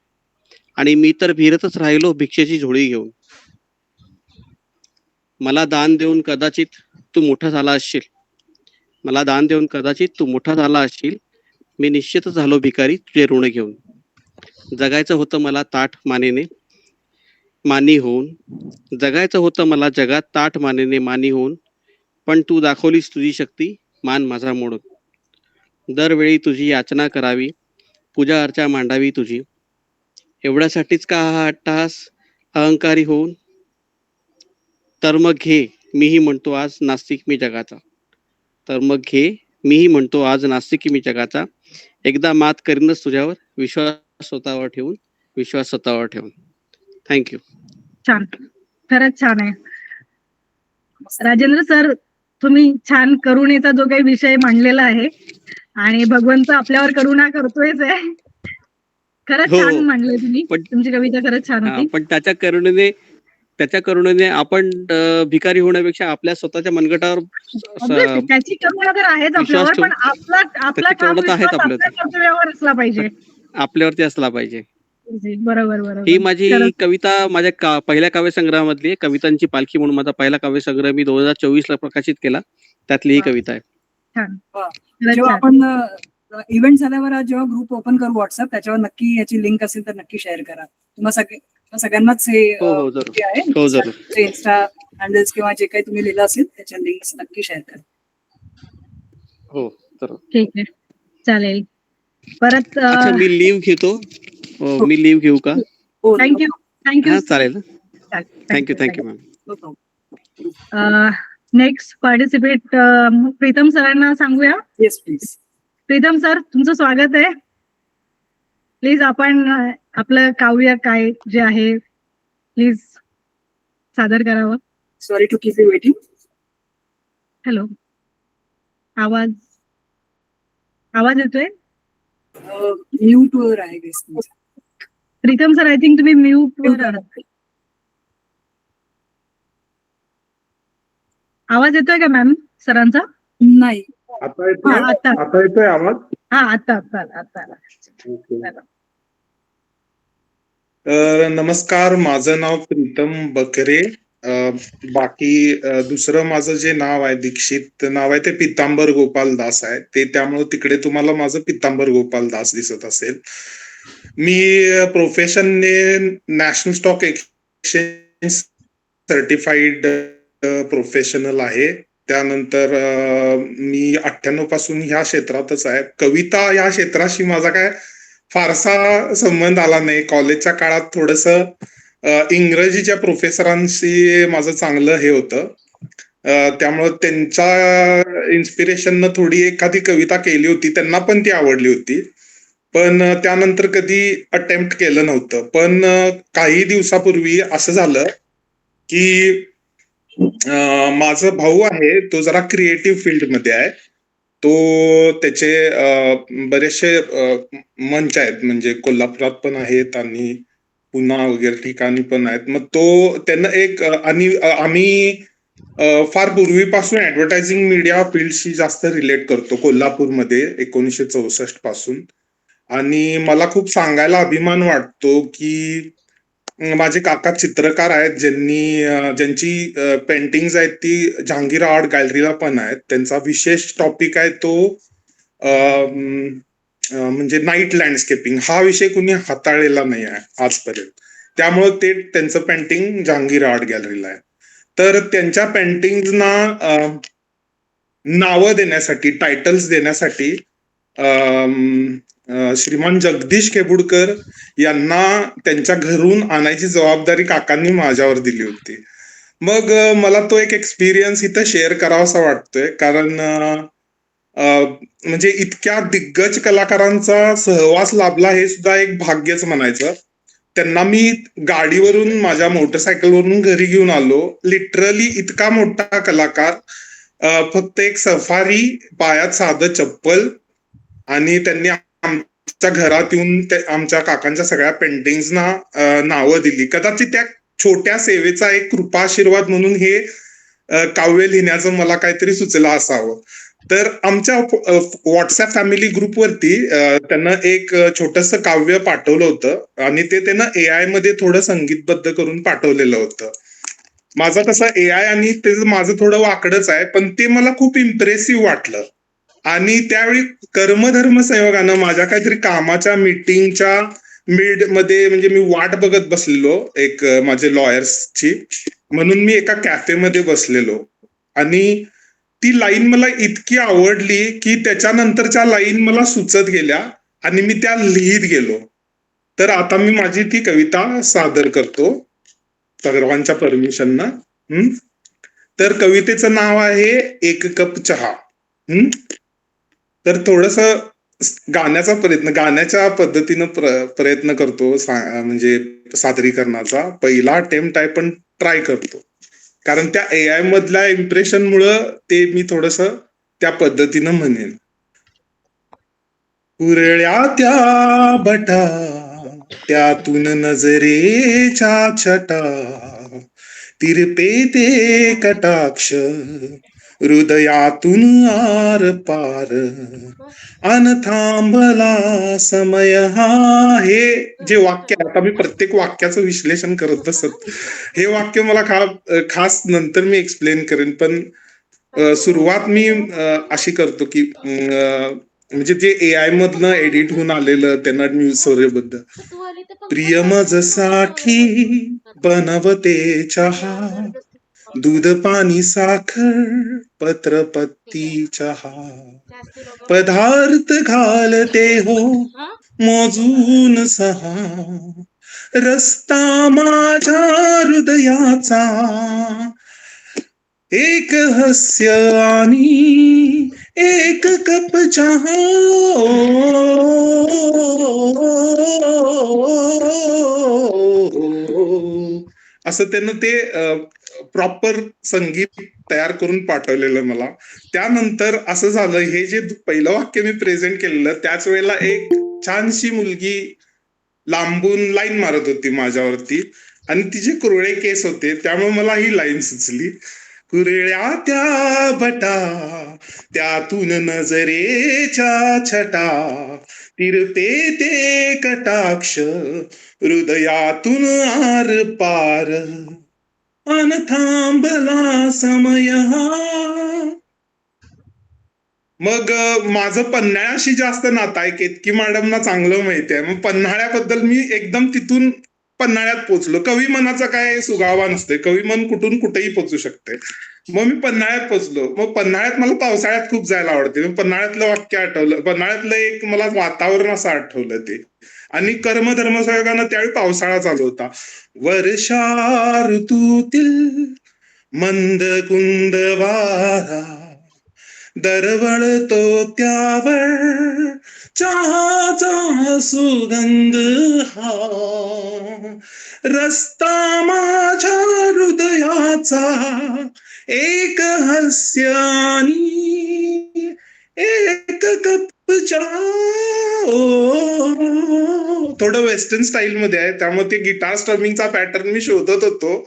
आणि मी तर भिरतच राहिलो भिक्षेची झोळी घेऊन. मला दान देऊन कदाचित तू मोठा झाला असशील. मला दान देऊन कदाचित तू मोठा झाला असशील. मी निश्चितच झालो भिकारी तुझे ऋण घेऊन. जगायचं होतं मला ताठ मानेने मानी होऊन. जगायचं होतं मला जगात ताठ मानेने मानी होऊन. पण तू दाखवलीस तुझी शक्ती मान माझा मोडून. दरवेळी तुझी याचना करावी, पूजा अर्चा मांडावी तुझी. एवढ्यासाठीच का हा अट्टहास अहंकारी होऊन. तर मग घे मीही म्हणतो आज नास्तिक मी जगाचा. तर मग घे मीही म्हणतो आज नास्तिक मी जगाचा. एकदा मात करीनच तुझ्यावर विश्वास स्वतःवर ठेवून. विश्वास स्वतःवर ठेवून. थँक्यू. छान, खरंच छान आहे. राजेंद्र सर, तुम्ही छान करुणेचा जो काही विषय मांडलेला आहे आणि भगवंत आपल्यावर करुणा करतोयच आहे. खरंच हो. छान मांडले तुम्ही. पण तुमची कविता खरंच छान होती. पण त्याच्या करुणेने आपण भिकारी होण्यापेक्षा आपल्या स्वतःच्या मनगटावर Obviously, त्याची करुणा तर आहेच विश्वास आपल्यावर, पण आपला त्याची ठाम करुणा तर आहेच विश्वास आपल्या आपल्यावरती. कर्तव्यावर असला पाहिजे. आपल्यावरती असला पाहिजे. जी, बरोबर ही बरोबर. माझी खरंच कविता माझ्या पहिल्या काव्यसंग्रहामधली आहे. कवितांची पालखी म्हणून माझा पहिला काव्यसंग्रह मी 2024 ला प्रकाशित केला. त्यातली ही वा. कविता आहे. छान, वा. खरंच जेव्हा छान. आपण इव्हेंट झाल्यावर आज जेव्हा ग्रुप ओपन करू व्हॉट्सअप, त्याच्यावर नक्की याची लिंक असेल तर नक्की शेअर करा. तुम्हाला सगळ्यांनाच हे हो हो जरूर. हे आहे. हो जरूर. इन्स्टा हँडल्स किंवा जे काही तुम्ही लिहिलं असेल त्याच्या लिंक्स नक्की शेअर करा. हो जरूर. ठीक आहे, चालेल. परत अच्छा, मी लिव्ह घेतो. मी लिव्ह घेऊ का? हो, थँक्यू थँक्यू. हा चालेल. Thank you ma'am. no problem. Next participate Pritam सरांना सांगूया. Yes please. प्रीतम सर, तुमचं स्वागत आहे. प्लीज आपण आपलं काव्य काय जे आहे प्लीज सादर करावं. Sorry to keep you waiting. Hello, आवाज येतोय? म्यूट वर आहे guys तुमचं. प्रीतम सर, आय थिंक तुम्ही म्यूट वर आहात. आवाज येतोय का मॅम सरांचा? नाही. आता येतोय? आता आता येतोय आवाज? हा, आता आला. नमस्कार, माझं नाव प्रीतम बकरे. बाकी दुसरं माझं जे नाव आहे दीक्षित नाव आहे ते पितांबर गोपाल दास आहे ते, त्यामुळे तिकडे तुम्हाला माझं पितांबर गोपाल दास दिसत असेल. मी प्रोफेशनने National Stock Exchange certified professional आहे. त्यानंतर मी 98 पासून ह्या क्षेत्रातच आहे. कविता या क्षेत्राशी माझा काय फारसा संबंध आला नाही. कॉलेजच्या काळात थोडस इंग्रजीच्या प्रोफेसरांशी माझं चांगलं हे होतं, त्यामुळे त्यांच्या इन्स्पिरेशननं थोडी एखादी कविता केली होती, त्यांना पण ती आवडली होती. पण त्यानंतर कधी अटेम्प्ट केलं नव्हतं. पण काही दिवसापूर्वी असं झालं की माझा भाऊ आहे तो जरा क्रिएटिव्ह फील्डमध्ये आहे. तो त्याचे बरेचसे मंच आहेत, म्हणजे कोल्हापुरात पण आहेत आणि पुणा वगैरे ठिकाणी पण आहेत. मग तो त्यांना एक आणि आम्ही फार पूर्वीपासून ऍडव्हर्टायझिंग मीडिया फील्डशी जास्त रिलेट करतो कोल्हापूरमध्ये 1964 पासून. आणि मला खूप सांगायला अभिमान वाटतो की माझे काका चित्रकार आहेत, ज्यांची पेंटिंग्स आहेत ती जहांगीर आर्ट गॅलरीला पण आहेत. त्यांचा विशेष टॉपिक आहे तो म्हणजे नाईट लँडस्केपिंग. हा विषय कुणी हाताळलेला नाही आहे आजपर्यंत, त्यामुळे ते त्यांचं पेंटिंग जहांगीर आर्ट गॅलरीला आहे. तर त्यांच्या पेंटिंग्सना नावं देण्यासाठी, टायटल्स देण्यासाठी श्रीमान जगदीश केबुडकर यांना त्यांच्या घरून आणायची जबाबदारी काकांनी माझ्यावर दिली होती. मग मला तो एक एक्सपिरियन्स इथं शेअर करावासा वाटतोय, कारण म्हणजे इतक्या दिग्गज कलाकारांचा सहवास लाभला हे सुद्धा एक भाग्यच म्हणायचं. त्यांना मी गाडीवरून, माझ्या मोटरसायकलवरून घरी घेऊन आलो. लिटरली इतका मोठा कलाकार, फक्त एक सफारी, पायात साधं चप्पल, आणि त्यांनी आमच्या घरात येऊन आमच्या काकांच्या सगळ्या पेंटिंग्सना नावं दिली. कदाचित त्या छोट्या सेवेचा एक कृपाशीर्वाद म्हणून हे काव्य लिहिण्याचं मला काहीतरी सुचलं असावं. तर आमच्या व्हॉट्सअप फॅमिली ग्रुपवरती त्यांना एक छोटस काव्य पाठवलं होतं आणि ते त्यानं AI मध्ये थोडं संगीतबद्ध करून पाठवलेलं होतं. माझं कसं AI आणि ते माझं थोडं वाकडच आहे, पण ते मला खूप इम्प्रेसिव्ह वाटलं. आणि त्यावेळी कर्मधर्म संयोगानं माझ्या काहीतरी कामाच्या मीटिंगच्या मिड मध्ये, म्हणजे मी वाट बघत बसलेलो एक माझे लॉयर्सची, म्हणून मी एका कॅफेमध्ये बसलेलो आणि ती लाईन मला इतकी आवडली की त्याच्यानंतरच्या लाईन मला सुचत गेल्या आणि मी त्या लिहित गेलो. तर आता मी माझी ती कविता सादर करतो सर्वांच्या परमिशननं. तर कवितेचं नाव आहे एक कप चहा. तर थोडस गाण्याच्या पद्धतीनं प्रयत्न करतो, म्हणजे सादरीकरणाचा पहिला अटेम्प्ट आहे, पण ट्राय करतो, कारण त्या AI मधल्या इम्प्रेशनमुळं ते मी थोडस त्या पद्धतीनं म्हणेन. कुरळ्या त्या बटा त्यातून नजरेच्या छटा, तिरपे ते कटाक्ष हृदयातून आर पार, अन थांबला समय हा. हे जे वाक्य, आता मी प्रत्येक वाक्याचं विश्लेषण करत बसत, हे वाक्य मला खास नंतर मी एक्सप्लेन करेन. पण सुरुवात मी अशी करतो की म्हणजे जे AI मधनं एडिट होऊन आलेलं त्यांना न्यूज स्टोरीबद्दल. प्रियमजसाठी बनवते चहा, दूध पाणी साखर पत्रपत्ती चहा, पदार्थ घालते हो मोजून 6, रस्ता माझ्या हृदयाचा एक हास्य आणि एक कप चहा. असं त्यानं ते प्रॉपर संगीत तयार करून पाठवलेलं मला. त्यानंतर असं झालं, हे जे पहिलं वाक्य मी प्रेझेंट केलेलं त्याच वेळेला एक छानशी मुलगी लांबून लाईन मारत होती माझ्यावरती आणि तिचे कुरळे केस होते, त्यामुळे मला ही लाईन सुचली. कुरळ्या त्या बटा त्यातून नजरेच्या छटा, तिरपे ते कटाक्ष हृदयातून आर पार, अन थांबला समय मग माझं पन्हाळ्याशी जास्त नातं आहे. केतकी मॅडमना चांगलं माहिती आहे. मग पन्हाळ्याबद्दल मी एकदम तिथून पन्हाळ्यात पोहोचलो. कवी मनाचा काय सुगावा नसते, कवी मन कुठून कुठेही पोहोचू शकते. मग मी पन्हाळ्यात पोहोचलो. मग पन्हाळ्यात मला पावसाळ्यात खूप जायला आवडते. मग पन्हाळ्यातलं वाक्य आठवलं, पन्हाळ्यातलं एक मला वातावरण असं आठवलं ते. आणि कर्मधर्म सहयोगानं त्यावेळी पावसाळा चालू होता. वर्षा ऋतूतील मंद कुंद वारा दरवळतो त्यावर चहाचा सुगंध हा, रस्ता माझ्या हृदयाचा एक हास्य आणि एक कप चहा. थोडं वेस्टर्न स्टाईल मध्ये आहे, त्यामुळे ते गिटार स्ट्रमिंगचा पॅटर्न मी शोधत होतो.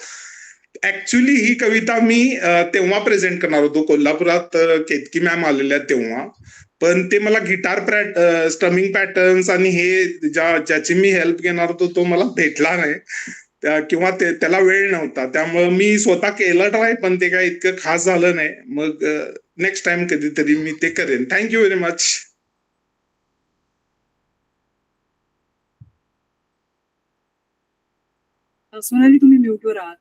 ऍक्च्युली ही कविता मी तेव्हा प्रेझेंट करणार होतो कोल्हापुरात, केतकी मॅम आलेल्या तेव्हा. पण ते मला गिटार स्ट्रमिंग पॅटर्न्स आणि हे ज्याची मी हेल्प घेणार होतो तो मला भेटला नाही, किंवा त्याला वेळ नव्हता. त्यामुळे मी स्वतः केलं ट्राय, पण ते काय इतकं खास झालं नाही. मग नेक्स्ट टाइम कधीतरी मी ते करेन. Thank you very much. सोनाली, तुम्ही म्यूटवर आहात.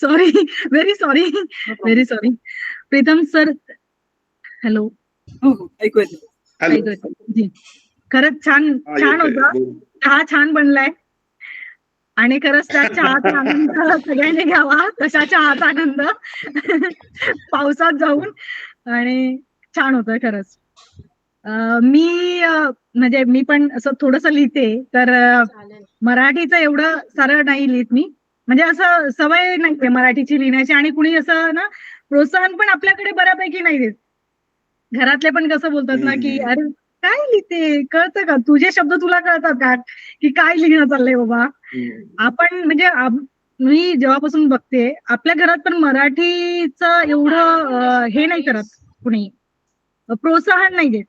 Sorry, very sorry, very sorry. Pritam sir, hello. हो हो, ऐकू येते. हॅलो. जी, खरंच छान छान होता. चहा छान बनलाय आणि खरंच त्या चहाचा आनंद सगळ्यांनी घ्यावा, तशा चहाचा आनंद पावसात जाऊन. आणि छान होतं खरंच. म्हणजे मी पण असं थोडंसं लिहिते, तर चालेल. मराठीचं एवढं सारं नाही लिहित मी. म्हणजे असं सवय नाही मराठीची लिहिण्याची, आणि कुणी असं ना प्रोत्साहन पण आपल्याकडे बऱ्यापैकी नाही देत. घरातले पण कसं बोलतात ना की अरे काय लिहिते, कळतं का, तुझे शब्द तुला कळतात का की काय लिहिणं चाललंय बाबा. आपण म्हणजे मी जेव्हापासून बघते आपल्या घरात पण मराठीचं एवढं हे नाही करत, कुणी प्रोत्साहन नाही देत.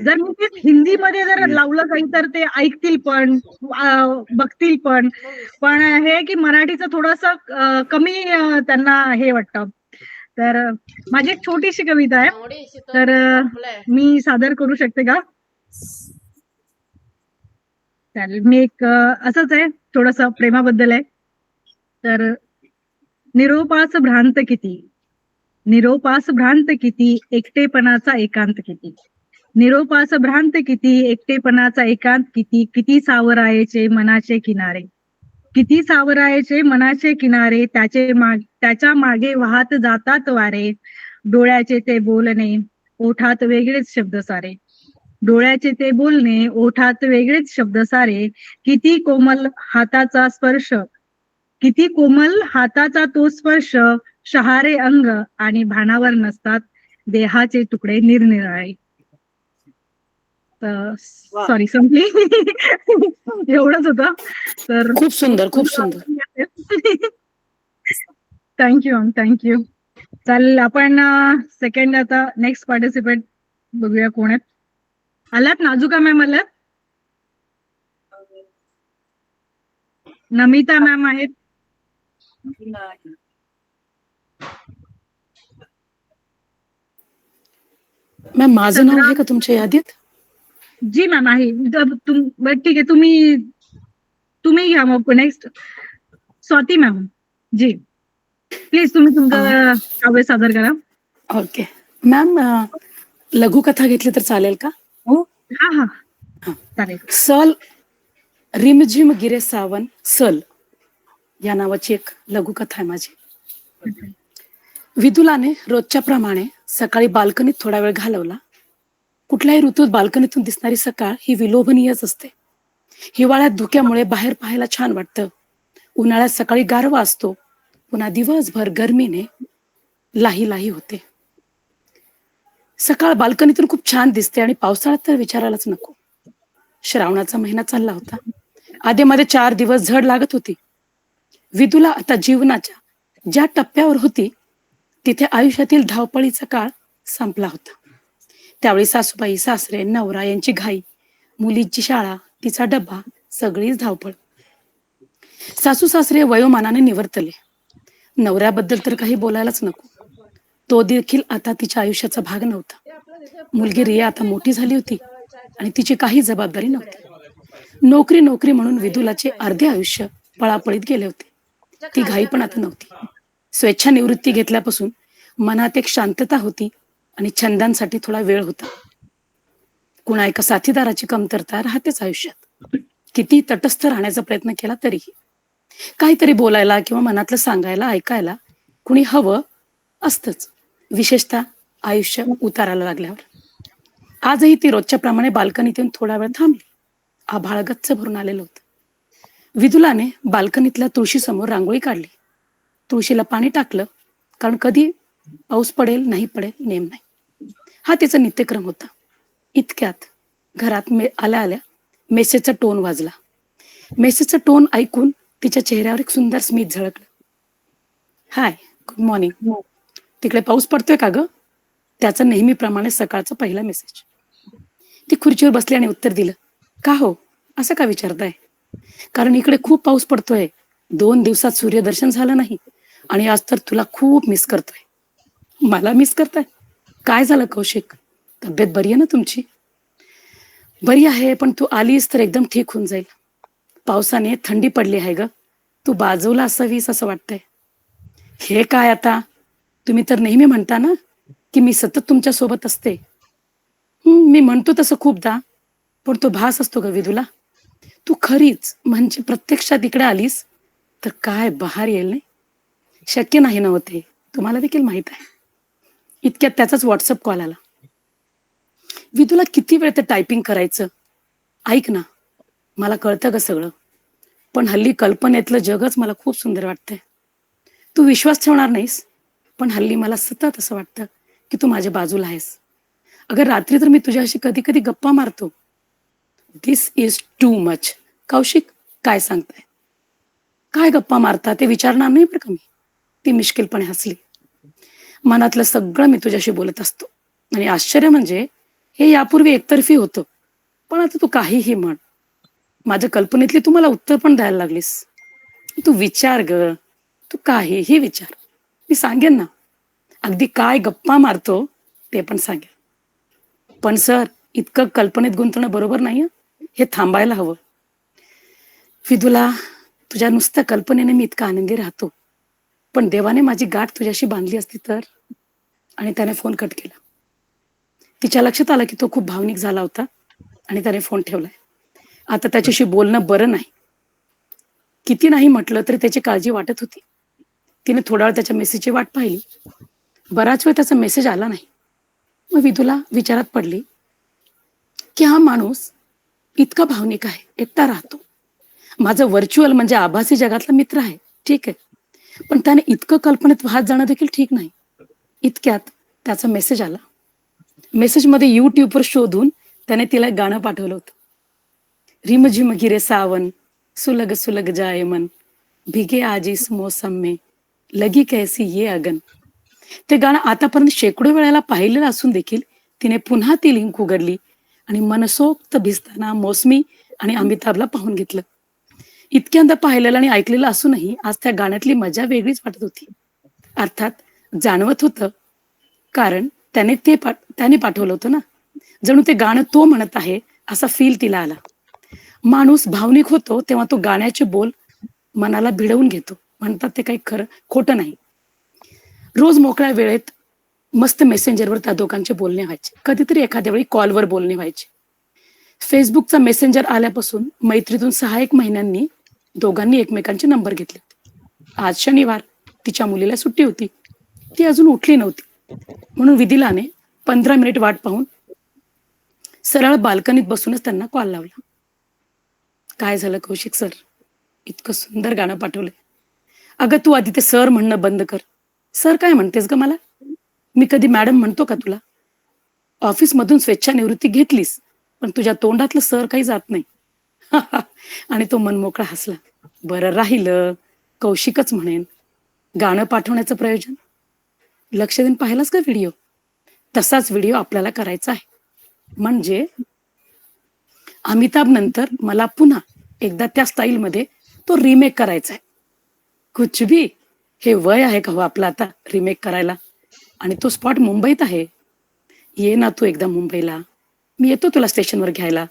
जर मी ते हिंदीमध्ये जर लावलं काही तर ते ऐकतील पण, बघतील पण. पण हे की मराठीचं थोडंसं कमी त्यांना हे वाटतं. तर माझी एक छोटीशी कविता आहे, तर मी सादर करू शकते का? चालेल. मी एक असंच आहे, थोडंसं प्रेमाबद्दल आहे. तर निरोपास भ्रांत किती, निरोपास भ्रांत किती, एकटेपणाचा एकांत किती. निरोपास भ्रांत किती, एकटेपणाचा एकांत किती. किती सावरायचे मनाचे किनारे, किती सावरायचे मनाचे किनारे. त्याच्या मागे वाहत जातात वारे. डोळ्याचे ते बोलणे, ओठात वेगळेच शब्द सारे. डोळ्याचे ते बोलणे, ओठात वेगळेच शब्द सारे. किती कोमल हाताचा स्पर्श, किती कोमल हाताचा तो स्पर्श. शहारे अंग आणि भानावर नसतात देहाचे तुकडे निरनिराळे. सॉरी, संपली. एवढंच होतं. तर खूप सुंदर, खूप सुंदर. Thank you ma'am, thank you. चालेल, आपण सेकंड आता नेक्स्ट पार्टिसिपेट बघूया कोण आहेत. आलात नाजुका मॅम, आलात. नमिता मॅम आहेत. मॅम, माझं नाव आहे का तुमच्या यादीत? जी मॅम आहे. बरं ठीक आहे, तुम्ही घ्या मग नेक्स्ट. स्वाती मॅम, जी प्लीज तुम्ही तुमचं काव्य सादर करा. ओके मॅम, लघुकथा घेतली तर चालेल का? हो, हा हा चालेल. सल रिमझिम गिरे सावन सल या नावाची एक लघुकथा आहे माझी. विदुलाने रोजच्या प्रमाणे सकाळी बाल्कनीत थोडा वेळ घालवला. कुठल्याही ऋतूत बाल्कनीतून दिसणारी सकाळ ही विलोभनीयच असते. हिवाळ्यात धुक्यामुळे बाहेर पाहायला छान वाटतं. उन्हाळ्यात सकाळी गारवा असतो. पुन्हा दिवसभर गरमीने लाही लाही होते. सकाळ बाल्कनीतून खूप छान दिसते आणि पावसाळ्यात तर विचारायलाच नको. श्रावणाचा महिना चालला होता. आधीमध्ये 4 दिवस झड लागत होती. विदुला आता जीवनाच्या ज्या टप्प्यावर होती तिथे आयुष्यातील धावपळीचा काळ संपला होता. त्यावेळी सासूबाई, सासरे, नवरा यांची घाई, मुलीची शाळा, तिचा डबा, सगळीच धावपळ. सासू सासरे वयोमानाने निवर्तले. नवऱ्याबद्दल तर काही बोलायलाच नको. तो देखील आता तिच्या आयुष्याचा भाग नव्हता. मुलगी रिया आता मोठी झाली होती आणि तिची काही जबाबदारी नव्हती. नोकरी नोकरी म्हणून विदुलाचे अर्धे आयुष्य पळापळीत गेले होते. ती घाई पण आता नव्हती. स्वेच्छा निवृत्ती घेतल्यापासून मनात एक शांतता होती आणि छंदांसाठी थोडा वेळ होता. कुणा एका साथीदाराची कमतरता राहतेच आयुष्यात. किती तटस्थ राहण्याचा प्रयत्न केला तरीही काहीतरी बोलायला किंवा मनातलं सांगायला ऐकायला कुणी हवं असतंच, विशेषतः आयुष्य उताराला लागल्यावर. आजही ती रोजच्या प्रमाणे बाल्कनीत येऊन थोडा वेळ थांबली. आभाळ गच्च भरून आलेलं होतं. विदुलाने बाल्कनीतल्या तुळशीसमोर रांगोळी काढली. तुळशीला पाणी टाकलं, कारण कधी पाऊस पडेल नाही पडेल नेम नाही. हा तिचा नित्यक्रम होता. इतक्यात घरात आल्या आल्या मेसेजचा टोन वाजला. मेसेजचा टोन ऐकून तिच्या चेहऱ्यावर एक सुंदर स्मित झळकलं. हाय, गुड मॉर्निंग. तिकडे पाऊस पडतोय का ग? त्याचा नेहमीप्रमाणे सकाळचा पहिला मेसेज. ती खुर्चीवर बसली आणि उत्तर दिलं. का हो, असं का विचारताय? कारण इकडे खूप पाऊस पडतोय. 2 दिवसात सूर्यदर्शन झालं नाही आणि आज तर तुला खूप मिस करतोय. मला मिस करताय? काय झालं कौशिक? तब्येत बरी आहे ना तुमची? बरी आहे, पण तू आलीस तर एकदम ठीक होऊन जाईल. पावसाने थंडी पडली आहे ग. तू बाजूला असावीस असं वाटतंय. हे काय आता? तुम्ही तर नेहमी म्हणता ना की मी सतत तुमच्या सोबत असते. मी म्हणतो तसं खूपदा, पण तो भास असतो ग विदुला. तू खरीच म्हणजे प्रत्यक्षात इकडे आलीस तर काय बहार येईल नाही. शक्य नाही नव्हते, तुम्हाला देखील माहित आहे. इतक्यात त्याचाच व्हॉट्सअप कॉल आला. विदुला किती वेळ ते टायपिंग करायचं? ऐक ना, मला कळतं ग सगळं, पण हल्ली कल्पनेतलं जगच मला खूप सुंदर वाटतंय. तू विश्वास ठेवणार नाहीस, पण हल्ली मला सतत असं वाटतं की तू माझ्या बाजूला आहेस. अगं रात्री तर मी तुझ्याशी कधी कधी गप्पा मारतो. दिस इज टू मच. कौशिक, काय सांगताय? काय गप्पा मारता ते विचारणार नाही बरं का मी. ती मिश्किलपणे हसली. मनातलं सगळं मी तुझ्याशी बोलत असतो आणि आश्चर्य म्हणजे हे यापूर्वी एकतर्फी होतं, पण आता तू काहीही म्हण, माझ्या कल्पनेतली तू मला उत्तर पण द्यायला लागलीस. तू विचार ग, तू काहीही विचार, मी सांगेन ना. अगदी काय गप्पा मारतो ते पण सांगेन. पण सर, इतकं कल्पनेत गुंतणं बरोबर नाही. हे थांबायला हवं. विदुला, तुझ्या नुसत्या कल्पनेने मी इतका आनंदी राहतो, पण देवाने माझी गाठ तुझ्याशी बांधली असती तर. आणि त्याने फोन कट केला. तिच्या लक्षात आलं की तो खूप भावनिक झाला होता आणि त्याने फोन ठेवलाय. आता त्याच्याशी बोलणं बरं नाही. किती नाही म्हटलं तरी त्याची काळजी वाटत होती. तिने थोडा वेळ त्याच्या मेसेजची वाट पाहिली. बराच वेळ त्याचा मेसेज आला नाही. मग विदुला विचारात पडली की हा माणूस इतका भावनिक आहे, एकटा राहतो. माझं व्हर्च्युअल म्हणजे आभासी जगातला मित्र आहे, ठीक आहे, पण त्याने इतकं कल्पनेत वाहत जाणं देखील ठीक नाही. इतक्यात त्याचा मेसेज आला. मेसेजमध्ये युट्यूबवर शोधून त्याने तिला एक गाणं पाठवलं होतं. रिमझिम गिरे सावन, सुलग सुलग जाए मन, भिगे आज इस मौसम में, लगी कैसी ये अगन. ते गाणं आतापर्यंत शेकडो वेळेला पाहिलेलं असून देखील तिने पुन्हा ती लिंक उघडली आणि मनसोक्त भिजताना मौसमी आणि अमिताभला पाहून घेतलं. इतक्यांदा पाहिलेलं आणि ऐकलेलं असूनही आज त्या गाण्यातली मजा वेगळीच वाटत होती. अर्थात जाणवत होतं, कारण त्याने पाठवलं होतं ना. जणू ते गाणं तो म्हणत आहे असा फील तिला आला. माणूस भावनिक होतो तेव्हा तो गाण्याचे बोल मनाला भिडवून घेतो. म्हणतात ते काही खरं खोटं नाही. रोज मोकळ्या वेळेत मस्त मेसेंजरवर त्या दोघांचे बोलणे व्हायचे. कधीतरी एखाद्या वेळी कॉलवर बोलणे व्हायचे. फेसबुकचा मेसेंजर आल्यापासून मैत्रीतून 6-1 महिन्यांनी दोघांनी एकमेकांचे नंबर घेतले. आज शनिवार, तिच्या मुलीला सुट्टी होती. ती अजून उठली नव्हती, म्हणून विदिलाने 15 मिनिट वाट पाहून सरळ बाल्कनीत बसूनच त्यांना कॉल लावला. काय झालं कौशिक सर? इतकं सुंदर गाणं पाठवलंय. अगं तू आधी ते सर म्हणणं बंद कर. सर काय म्हणतेस ग मला? मी कधी मॅडम म्हणतो का तुला? ऑफिसमधून स्वेच्छा निवृत्ती घेतलीस, पण तुझ्या तोंडातलं सर काही जात नाही. आणि तो मनमोकळा हसला. बरं राहिलं, कौशिकच म्हणेन. गाणं पाठवण्याचं प्रयोजन लक्ष देऊन पाहिलास का व्हिडिओ? तसाच व्हिडिओ आपल्याला करायचा आहे. म्हणजे अमिताभ नंतर मला पुन्हा एकदा त्या स्टाईलमध्ये तो रिमेक करायचा आहे. कुछ भी, हे वय आहे का हो आपलं आता रिमेक करायला? आणि तो स्पॉट मुंबईत आहे. ये ना तू एकदा मुंबईला, मी येतो तुला स्टेशनवर घ्यायला,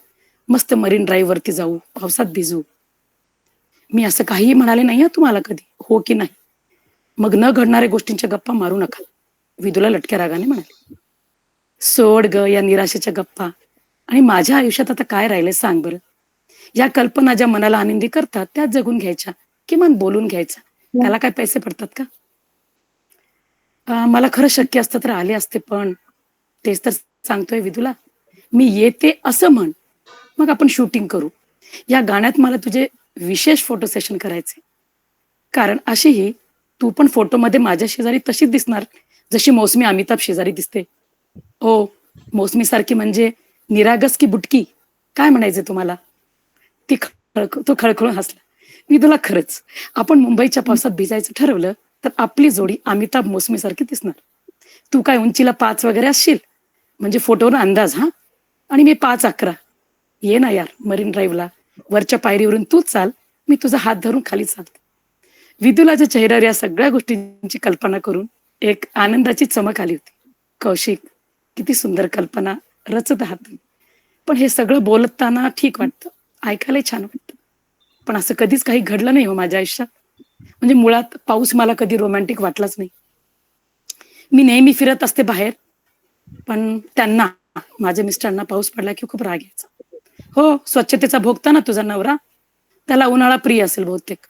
मस्त मरीन ड्राईव्ह वरती जाऊ, पावसात भिजू. मी असं काहीही म्हणाले नाही तुम्हाला कधी, हो की नाही? मग न घडणाऱ्या गोष्टींच्या गप्पा मारू नका, विदूला लटक्या रागाने म्हणाले. सोड ग या निराशेच्या गप्पा. आणि माझ्या आयुष्यात आता काय राहिलंय सांग बरं? या कल्पना ज्या मनाला आनंदी करतात त्या जगून घ्यायच्या, किमान बोलून घ्यायच्या. त्याला काय पैसे पडतात का? मला खरं शक्य असतं तर आले असते, पण तेच तर सांगतोय विदूला, मी येते असं म्हण, मग आपण शूटिंग करू. या गाण्यात मला तुझे विशेष फोटो सेशन करायचे, कारण अशीही तू पण फोटोमध्ये माझ्या शेजारी तशीच दिसणार जशी मौसमी अमिताभ शेजारी दिसते. ओ मौसमी सारखी म्हणजे निरागस की बुटकी, काय म्हणायचे तुम्हाला? तो खळखळून हसला. विदूला खरंच आपण मुंबईच्या पावसात भिजायचं ठरवलं तर आपली जोडी अमिताभ मौसमी सारखी दिसणार. तू काय उंचीला 5 वगैरे असशील, म्हणजे फोटोवर अंदाज. हा, आणि मी 5'11". ये ना यार मरीन ड्राईव्हला, वरच्या पायरीवरून तूच चाल, मी तुझा हात धरून खाली चालते. विदुलाच्या चेहऱ्यावर या सगळ्या गोष्टींची कल्पना करून एक आनंदाची चमक आली होती. कौशिक, किती सुंदर कल्पना रचत आहात तुम्ही. पण हे सगळं बोलताना ठीक वाटतं, ऐकायला छान वाटतं, पण असं कधीच काही घडलं नाही हो माझ्या आयुष्यात. म्हणजे मुळात पाऊस मला कधी रोमॅन्टिक वाटलाच नाही. मी नेहमी फिरत असते बाहेर, पण त्यांना, माझ्या मिस्टरांना पाऊस पडला की खूप राग यायचा. हो, स्वच्छतेचा भोगता ना तुझा नवरा, त्याला उन्हाळा प्रिय असेल बहुतेक.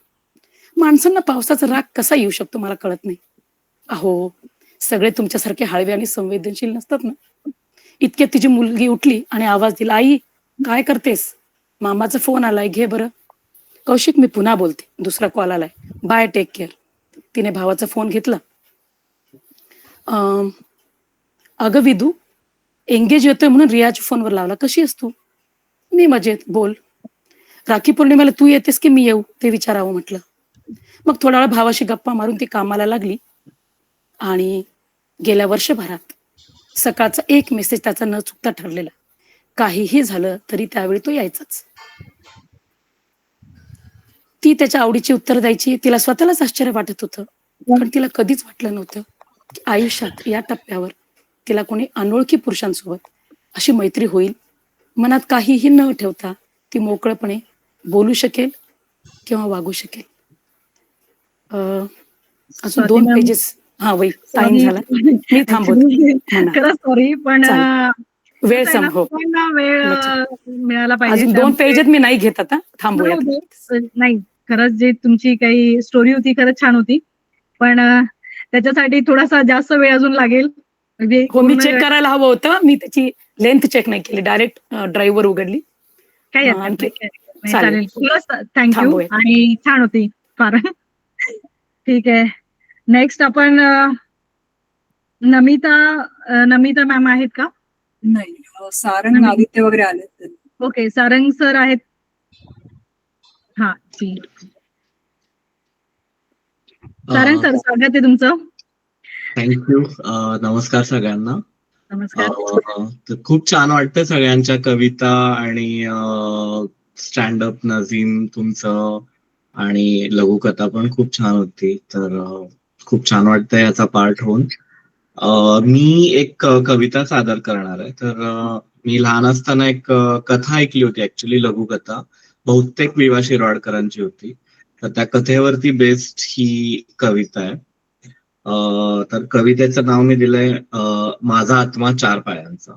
माणसांना पावसाचा राग कसा येऊ शकतो मला कळत नाही. अहो, सगळे तुमच्यासारखे हळवे आणि संवेदनशील नसतात ना. इतक्यात तिची मुलगी उठली आणि आवाज दिला, आई काय करतेस? मामाचा फोन आलाय, घे बरं. कौशिक, मी पुन्हा बोलते, दुसरा कॉल आलाय, बाय, टेक केअर. तिने भावाचा फोन घेतला. अगं विदू, एंगेज येतोय म्हणून रियाच्या फोनवर लावला, कशी आहेस तू? मी मजेत, बोल. राखी पौर्णिमेला तू येतेस की मी येऊ ते विचारावं म्हटलं. मग थोडा वेळ भावाशी गप्पा मारून ती कामाला लागली. आणि गेल्या वर्षभरात सकाळचा एक मेसेज त्याचा न चुकता ठरलेला, काहीही झालं तरी त्यावेळी तो यायचाच. ती त्याच्या आवडीची उत्तर द्यायची. तिला स्वतःलाच आश्चर्य वाटत होतं, पण तिला कधीच वाटलं नव्हतं की आयुष्यात या टप्प्यावर तिला कोणी अनोळखी पुरुषांसोबत अशी मैत्री होईल. मनात काहीही न ठेवता ती मोकळपणे बोलू शकेल किंवा वागू शकेल. अजून 2 पेजेस. हा वै, टाइम झाला, मी थांबवते. खरंच सॉरी, पण वेळ हो, वेळ मिळाला पाहिजे. अजून 2 पेजेस मी नाही घेत आता, थांबूया. नाही, खरंच जे तुमची काही स्टोरी होती खरंच छान होती, पण त्याच्यासाठी थोडासा जास्त वेळ अजून लागेल. म्हणजे हो, मी चेक करायला हवं होतं, मी त्याची लेंथ चेक नाही केली, डायरेक्ट ड्राईव्हवर उघडली. काही चालेल. थँक्यू, आणि छान होती फार. ठीक आहे, नेक्स्ट आपण नमिता मॅम आहेत का? नाही, सारंग आदित्य वगैरे आले. ओके, सारंग सर आहेत. हा, सारंग सर, स्वागत आहे तुमचं. थँक्यू. नमस्कार सगळ्यांना. नमस्कार. खूप छान वाटतं सगळ्यांच्या कविता आणि स्टँडअप नजीम तुमचं, आणि लघुकथा पण खूप छान होती. तर खूप छान वाटतं याचा पार्ट होऊन. मी एक कविता सादर करणार आहे. तर मी लहान असताना एक कथा ऐकली होती, ऍक्च्युली लघुकथा, बहुतेक वि.वा. शिरवाडकरांची होती. तर त्या कथेवरती बेस्ड ही कविता आहे. तर कवितेचं नाव मी दिलंय माझा आत्मा 4 पायांचा.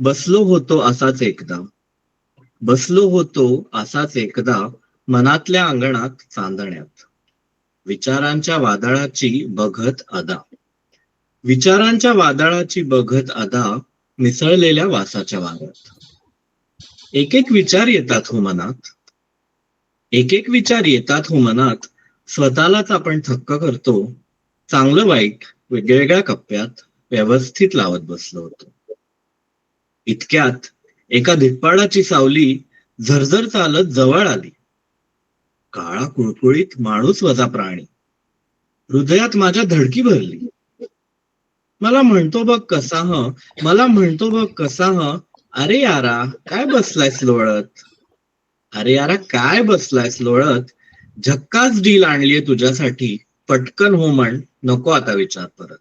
बसलो होतो असाच एकदा मनातल्या अंगणात चांदण्यात, विचारांच्या वादळाची बघत अदा मिसळलेल्या वासाच्या वाऱ्यात. एक एक विचार येतात हो मनात, स्वतःलाच आपण थक्क करतो. चांगलं वाईट वेगवेगळ्या कप्प्यात व्यवस्थित लावत बसलो होतो. इतक्यात एका धिप्पाडाची सावली झरझर चालत जवळ आली. काळा कुळकुळीत माणूस वजा प्राणी. हृदयात माझ्या धडकी भरली. मला म्हणतो बघ कसा ह, अरे यारा काय बसलायस लोळत, अरे यारा काय बसलायस लोळत? झक्कास डील आणलीये तुझ्यासाठी. पटकन हो म्हण, नको आता विचार परत.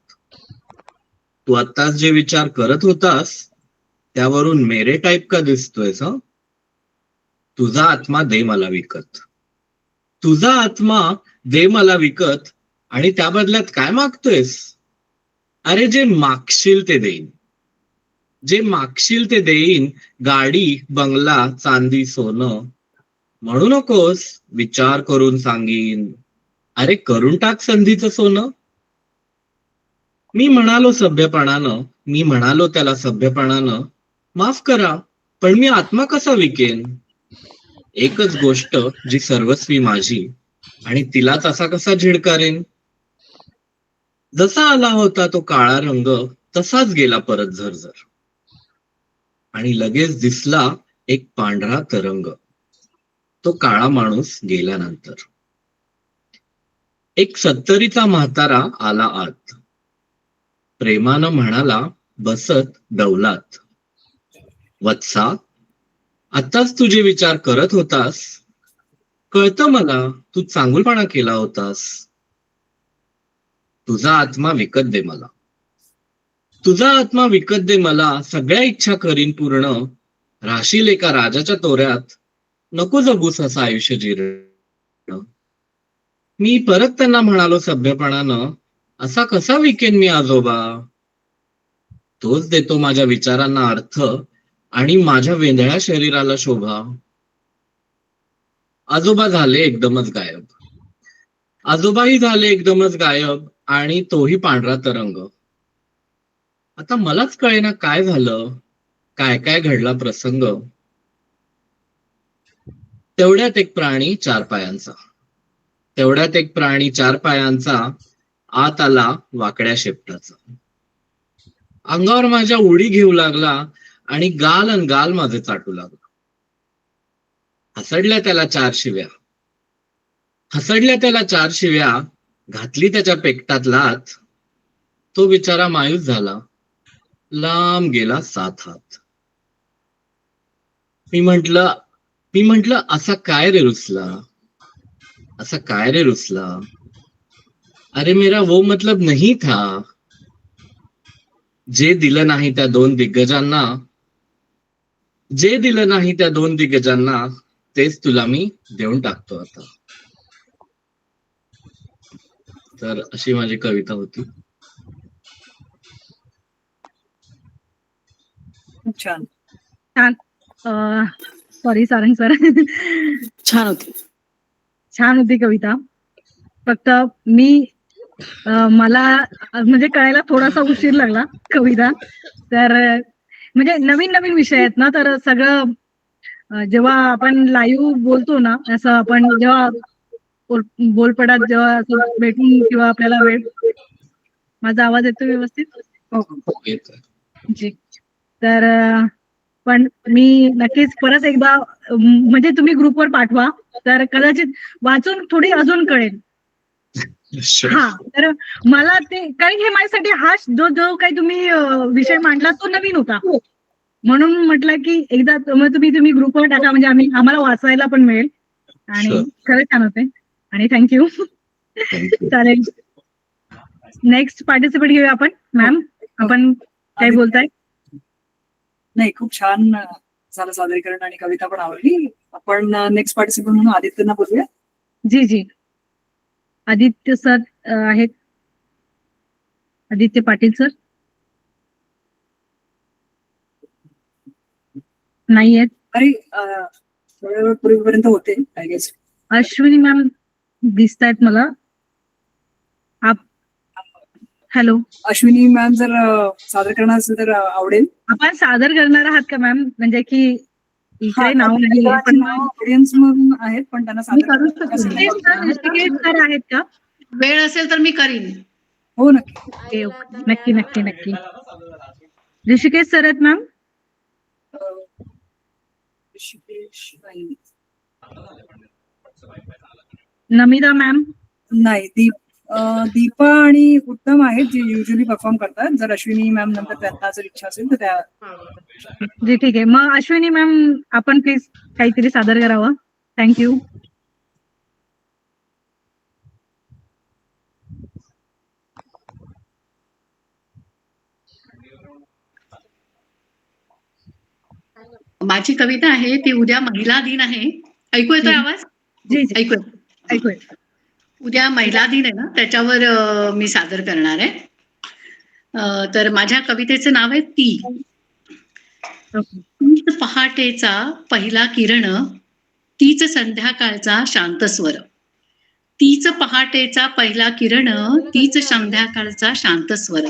तू आत्ताच जे विचार करत होतास त्यावरून मेरे टाईप का दिसतोयस हं? तुझा आत्मा दे मला विकत. तुझा आत्मा दे मला विकत आणि त्या बदल्यात काय मागतोयस? अरे जे मागशील ते देईन. जे मागशील ते देईन. गाडी, बंगला, चांदी, सोनं. म्हणू नकोस विचार करून सांगीन. अरे करून टाक संधीचं सोनं. मी म्हणालो सभ्यपणानं, मी म्हणालो त्याला सभ्यपणानं, माफ करा पण मी आत्मा कसा विकेन? एकच गोष्ट जी सर्वस्वी माझी आणि तिलाच असा कसा झिडकारेन? जसा आला होता तो काळा रंग तसाच गेला परत झरझर. आणि लगेच दिसला एक पांढरा तरंग, तो काळा माणूस गेल्यानंतर. एक 70चा म्हातारा आला आत. प्रेमानं म्हणाला बसत डौलात, वत्सा आत्ताच तुझे विचार करत होतास. कळतं मला तू चांगुलपणा केला होतास. तुझा आत्मा विकत दे मला. तुझा आत्मा विकत दे मला. सगळ्या इच्छा करीन पूर्ण. राहशील एका राजाच्या तोऱ्यात. नको जगूस असं आयुष्य जीर्ण. मी परत त्यांना म्हणालो सभ्यपणानं, असा कसा विकेन मी आजोबा? तोच देतो माझ्या विचारांना अर्थ आणि माझ्या वेंधळ्या शरीराला शोभा. आजोबा झाले एकदमच गायब. आजोबाही झाले एकदमच गायब आणि तोही पांढरा तरंग. आता मलाच कळेना काय झालं, काय काय घडला प्रसंग. तेवढ्यात एक प्राणी 4 पायांचा, तेवढ्यात एक प्राणी 4 पायांचा आत आला वाकड्या शेपटाचा. अंगावर माझ्या उडी घेऊ लागला आणि गाल अन गाल माझे चाटू लागला. हसडल्या त्याला 4 शिव्या, हसडल्या त्याला 4 शिव्या, घातली त्याच्या पेकटात लाथ. तो बिचारा मायूस झाला, लांब गेला 7 हात. मी म्हंटल असा काय रे रुसला, असा काय रे रुसला. अरे मेरा वो मतलब नहीं था. जे दिलं नाही त्या 2 दिग्गजांना, जे दिलं नाही त्या 2 दिग्गजांना, तेच तुला मी देऊन टाकतो आता. तर अशी माझी कविता होती. खूप छान. छान. Sorry Sarang sir. छान होती. छान होती कविता. फक्त मी मला म्हणजे कळायला थोडासा उशीर लागला कविता. तर म्हणजे नवीन नवीन विषय आहेत ना, तर सगळं जेव्हा आपण लाईव्ह बोलतो ना, असं आपण जेव्हा बोलपडात जेव्हा असं भेटून किंवा आपल्याला वेळ. माझा आवाज येतो व्यवस्थित? हो, हो. येतोय. जी. तर पण मी नक्कीच परत एकदा म्हणजे तुम्ही ग्रुपवर पाठवा, तर कदाचित वाचून थोडी अजून कळेल. Sure. हा, तर मला ते कारण हे माझ्यासाठी हा जो जो काही तुम्ही विषय मांडला तो नवीन होता, म्हणून म्हटलं की एकदा तुम्ही ग्रुपवर टाका, म्हणजे आम्हाला वाचायला पण मिळेल. आणि Sure. खरंच छान होते आणि थँक्यू. Thank you. चालेल, नेक्स्ट पार्टिसिपेट घेऊया आपण. मॅम, आपण काय बोलताय? नाही, खूप छान झालं सादरीकरण आणि कविता पण आवडली. आपण नेक्स्ट पार्टिसिपंट म्हणून आदित्यना बोलूया. जी जी, आदित्य सर आहेत. आदित्य पाटील सर नाही आहेत. अरे थोड्या वेळ पूर्वीपर्यंत होते आय गेस. अश्विनी मॅम दिसत आहेत मला. हॅलो, अश्विनी मॅम जर सादर करणार असेल तर आवडेल. आपण सादर करणार आहात का मॅम? म्हणजे की इकडे नाव नाही पण ऑडियन्स म्हणून आहेत, पण त्यांना मी सादर करू करण्यासाठी शकते. सर आहेत का? वेळ असेल तर मी करीन. हो, नक्की. ओके ओके, नक्की नक्की नक्की. ऋषिकेश सर आहेत मॅम? ऋषिकेश नमिता मॅम? नाही, दीप दीपा आणि उत्तम आहेत जे युजली परफॉर्म करतात. जर अश्विनी मॅम नंतर त्यांना जर इच्छा असेल तर त्या जी ठीक आहे. मग अश्विनी मॅम आपण प्लीज काहीतरी सादर करावं. थँक्यू. माझी कविता आहे ती उद्या महिला दिन आहे. ऐकू येतोय आवाज? जी जी ऐकू येतोय. ऐकूया. उद्या महिला दिन आहे ना, त्याच्यावर मी सादर करणार आहे. तर माझ्या कवितेचं नाव आहे ती. तीच पहाटेचा पहिला किरण, तीच संध्याकाळचा शांत स्वर. तीच पहाटेचा पहिला किरण, तीच संध्याकाळचा शांत स्वर.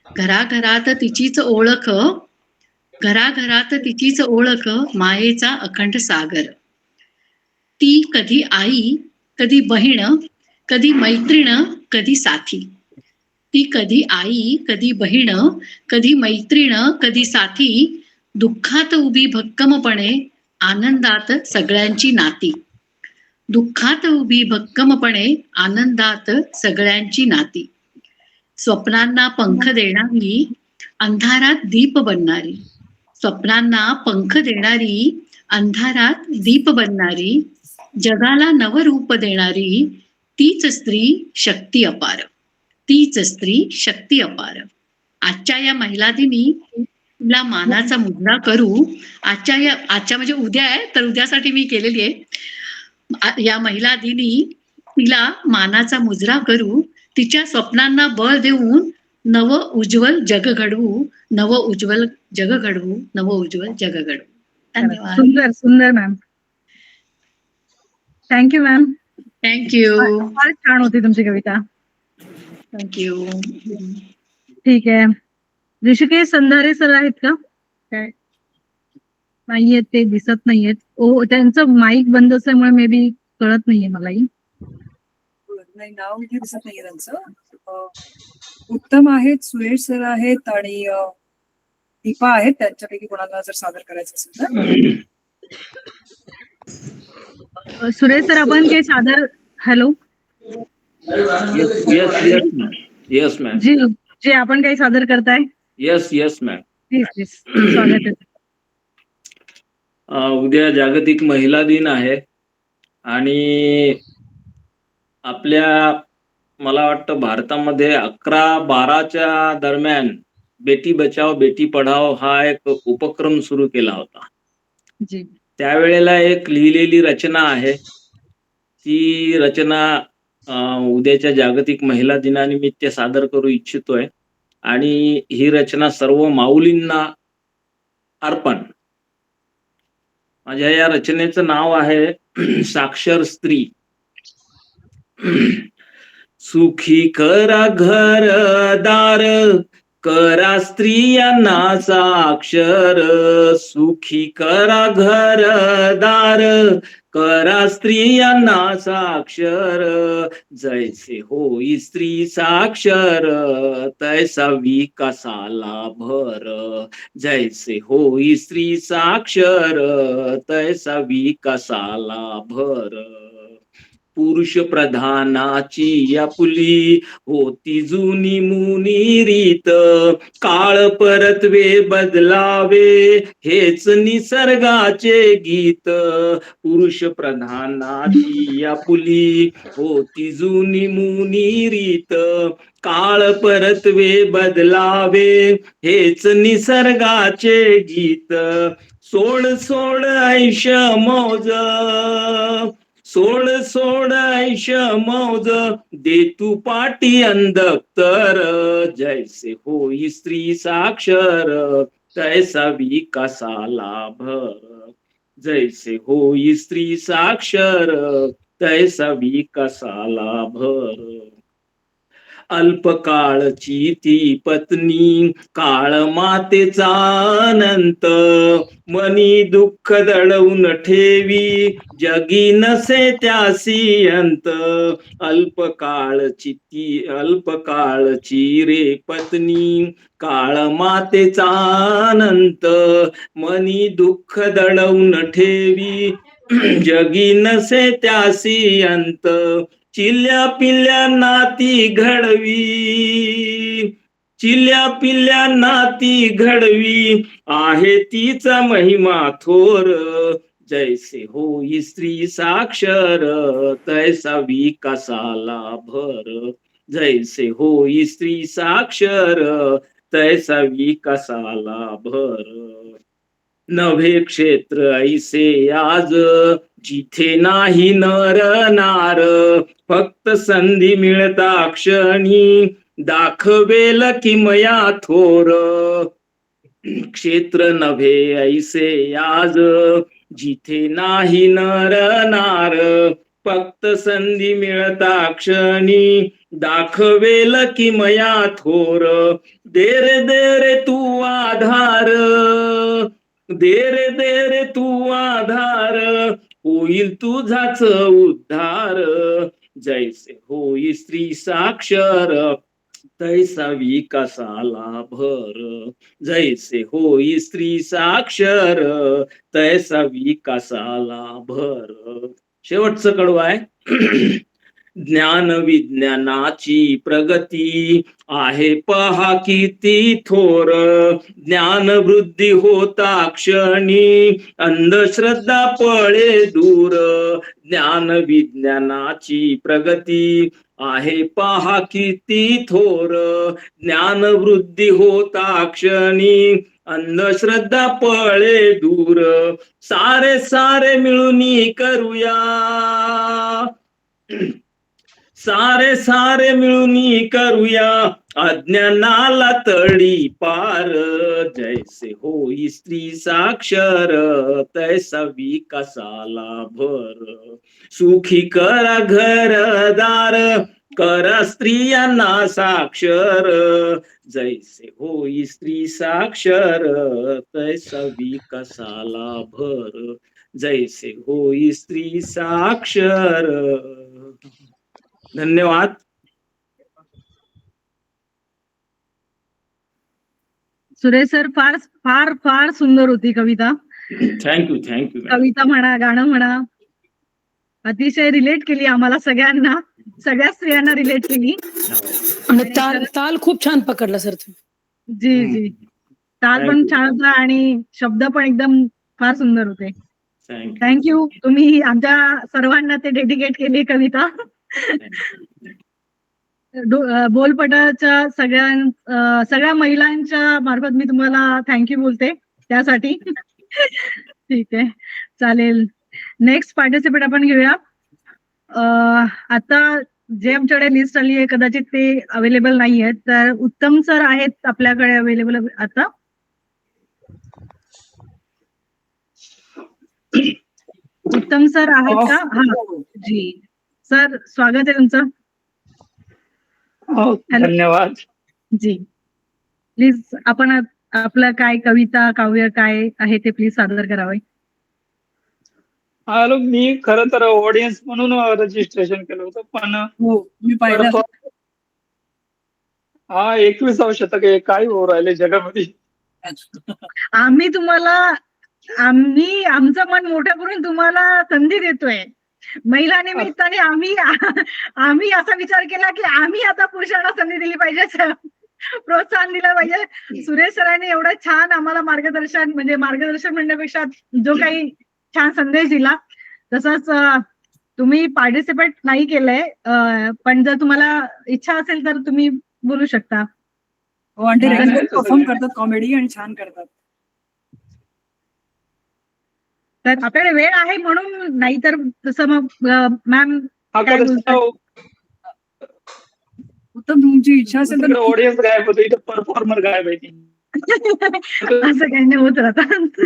घराघरात तिचीच ओळख, घराघरात तिचीच ओळख, मायेचा अखंड सागर. ती कधी आई, कधी बहीण, कधी मैत्रीण, कधी साथी. ती कधी आई, कधी बहीण, कधी मैत्रीण, कधी साथी. दुःखात उभी भक्कमपणे, आनंदात सगळ्यांची नाती. दुःखात उभी भक्कमपणे, आनंदात सगळ्यांची नाती. स्वप्नांना पंख देणारी, अंधारात दीप बनणारी. स्वप्नांना पंख देणारी, अंधारात दीप बनणारी, जगाला नवरूप देणारी. तीच स्त्री शक्ती अपार. तीच स्त्री शक्ती अपार. आजच्या या महिला दिनी तिला मानाचा मुद्रा करू. आजच्या म्हणजे उद्या आहे, तर उद्यासाठी मी केलेली आहे. या महिला दिनी तिला मानाचा मुजरा करू. तिच्या स्वप्नांना बळ देऊन नव उज्ज्वल जग घडवू. नव उज्ज्वल जग घडवू. नव उज्ज्वल जग घडवू. धन्यवाद. सुंदर सुंदर मॅम. Thank you ma'am. थँक्यू. फार छान होती तुमची कविता. थँक्यू. ठीक आहे. ऋषिकेश संधारे सर आहेत का? काय नाहीयेत, ते दिसत नाहीयेत. ओ, त्यांचं माईक बंद असल्यामुळे मे बी कळत नाहीये मलाही. नाही, नाव इथे दिसत नाहीये त्यांचं. उत्तम आहेत, सुरेश सर आहेत आणि दीपा आहेत. त्यांच्यापैकी कोणाला जर सादर करायचं असेल तर सुरेश सर, आपण काही सादर. Hello yes ma'am. जी जी आपण काही सादर करताय? Yes ma'am. प्लीज प्लीज, स्वागत आहे. उद्या जागतिक महिला दिन आहे आणि आपल्या मला वाटतं भारतामध्ये 11-12च्या दरम्यान बेटी बचाओ बेटी पढाओ हा एक उपक्रम सुरू केला होता. जी. त्यावेळेला एक लिहिलेली रचना आहे. ती रचना उद्याच्या जागतिक महिला दिनानिमित्त सादर करू इच्छितोय आणि ही रचना सर्व माऊलींना अर्पण. माझ्या या रचनेचं नाव आहे साक्षर स्त्री. सुखी करा घरदार, करा स्त्रियांना साक्षर. सुखी करा घरदार, करा स्त्रियांना साक्षर. जैसे होई स्त्री साक्षर, तैसा विकासाला भर. जैसे होई स्त्री साक्षर, तैसा विकासाला भर. पुरुष प्रधानाची आपुली होती जुनी मुनी रीत. काळ परतवे बदलावे हेच निसर्गाचे गीत. पुरुष प्रधानाची आपुली होती जुनी मुनी रीत. काळ परतवे बदलावे हेच निसर्गाचे गीत. सोड सोड ऐश मौज, सोड सोड ऐश मौज, दे तू पाटी अंधतर. जैसे होई स्त्री साक्षर, तैसा विकासाला भर. जैसे होई स्त्री साक्षर, तैसा विकासाला भर. अल्पकाळची ती पत्नी, काळ मातेचा अनंत. मनी दुःख दडवून ठेवी, जगी नसे त्यासी अंत. अल्पकाळची रे पत्नी, काळ मातेचा अनंत. मनी दुःख दडवून ठेवी, जगी नसे त्यासी अंत. चिल्ल्या पिल्ल्यांना ती घडवी, चिल्ल्या पिल्ल्यांना ती घडवी, आहे तीचा महिमा थोर. जैसे होई स्त्री साक्षर, तैसा विकासाला भर. जैसे होई स्त्री साक्षर, तैसा विकासाला भर. नभे क्षेत्र ऐसे आज, जिथे नाही नर नार. फक्त संधी मिळता क्षणी, दाखवेल किमया थोर. क्षेत्र नभे ऐसे आज, जिथे नाही नर नार. फक्त संधी मिळता क्षणी, दाखवेल किमया थोर. दे रे तू आधार, दे रे तू आधार. होईल तुझाच उद्धार. जैसे होई स्त्री साक्षर, तैसा विकासाला भर. जैसे होई स्त्री साक्षर, तैसा विकासाला भर. शेवटचं कडवं आहे. ज्ञान विज्ञानाची प्रगती, आहे पहा किती थोर. ज्ञान वृद्धी होता क्षणी, अंधश्रद्धा पळे दूर. ज्ञान विज्ञानाची प्रगती, आहे पहा किती थोर. ज्ञान वृद्धी होता क्षणी, अंधश्रद्धा पळे दूर. सारे सारे मिळून करूया, सारे सारे मिळून करूया, अज्ञानाला तडी पार. जैसे होई स्त्री साक्षर, तैसा विकासाला भर. सुखी करा घरदार, करा स्त्रियांना साक्षर. जैसे होई स्त्री साक्षर, तैसा विकासाला भर. जैसे होई स्त्री साक्षर. धन्यवाद. सुरेश सर, फार फार फार सुंदर होती कविता. Thank you thank you. कविता म्हणा, गाणं म्हणा, अतिशय रिलेट केली आम्हाला सगळ्यांना, सगळ्या स्त्रियांना रिलेट केली. आणि ताल ताल खूप छान पकडला सर तुम्ही. जी जी, ताल पण छान होता आणि शब्द पण एकदम फार सुंदर होते. थँक्यू. तुम्ही आमच्या सर्वांना ते डेडिकेट केली कविता. बोलपटाच्या सगळ्या महिलांच्या मार्फत मी तुम्हाला थँक्यू बोलते त्यासाठी. ठीक आहे, चालेल. नेक्स्ट पार्टिसिपेट आपण घेऊया. आता जे आमच्याकडे लिस्ट आली आहे कदाचित ते अवेलेबल नाही आहेत, तर उत्तम सर आहेत आपल्याकडे अवेलेबल आता. उत्तम सर आहेत का? हा जी सर, स्वागत आहे तुमचं. धन्यवाद जी, प्लीज आपण आपलं काय कविता काव्य काय आहे ते प्लीज सादर करावे. हॅलो, मी खरं तर ऑडियन्स म्हणून रजिस्ट्रेशन केलं होतं, पण हो मी पाहिलं. हा 21वे शतक आहे, काय होऊ राहिले जगामध्ये. आम्ही आमचं मन मोठं करून तुम्हाला संधी देतोय. महिला निमित्ताने आम्ही असा विचार केला की आम्ही आता पुरुषांना संधी दिली पाहिजे, प्रोत्साहन दिलं पाहिजे. सुरेश सरांनी एवढं छान आम्हाला मार्गदर्शन म्हणण्यापेक्षा जो काही छान संदेश दिला, तसंच तुम्ही पार्टिसिपेट नाही केलंय, पण जर तुम्हाला इच्छा असेल तर तुम्ही बोलू शकता. हो, आणि ते रेग्युलर परफॉर्म करतात, कॉमेडी आणि छान करतात. तर आपल्याकडे वेळ आहे म्हणून, नाहीतर तसं मग मॅम काय बोलतात. उत्तम, तुमची इच्छा असेल तर ऑडियन्स गायब होतो, इथं परफॉर्मर गायब आहे. असं काही नाही होत राहतात.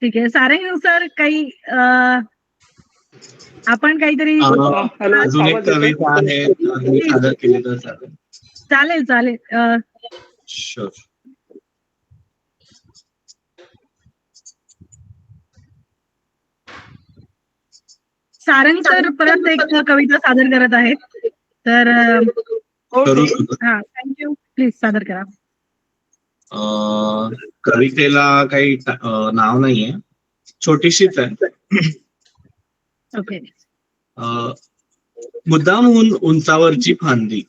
ठीक आहे, सारंग सर काही आपण काहीतरी अजून एक कविता आहे, मी सादर केली तर चालेल? चालेल. शुअर. सारंग सर परत एक कविता सादर करत आहेत, तर हा थँक्यू, प्लीज सादर करा. कवितेला काही नाव नाहीये, छोटीशीच आहे. ओके. मुद्दामहून उंचावरची फांदी,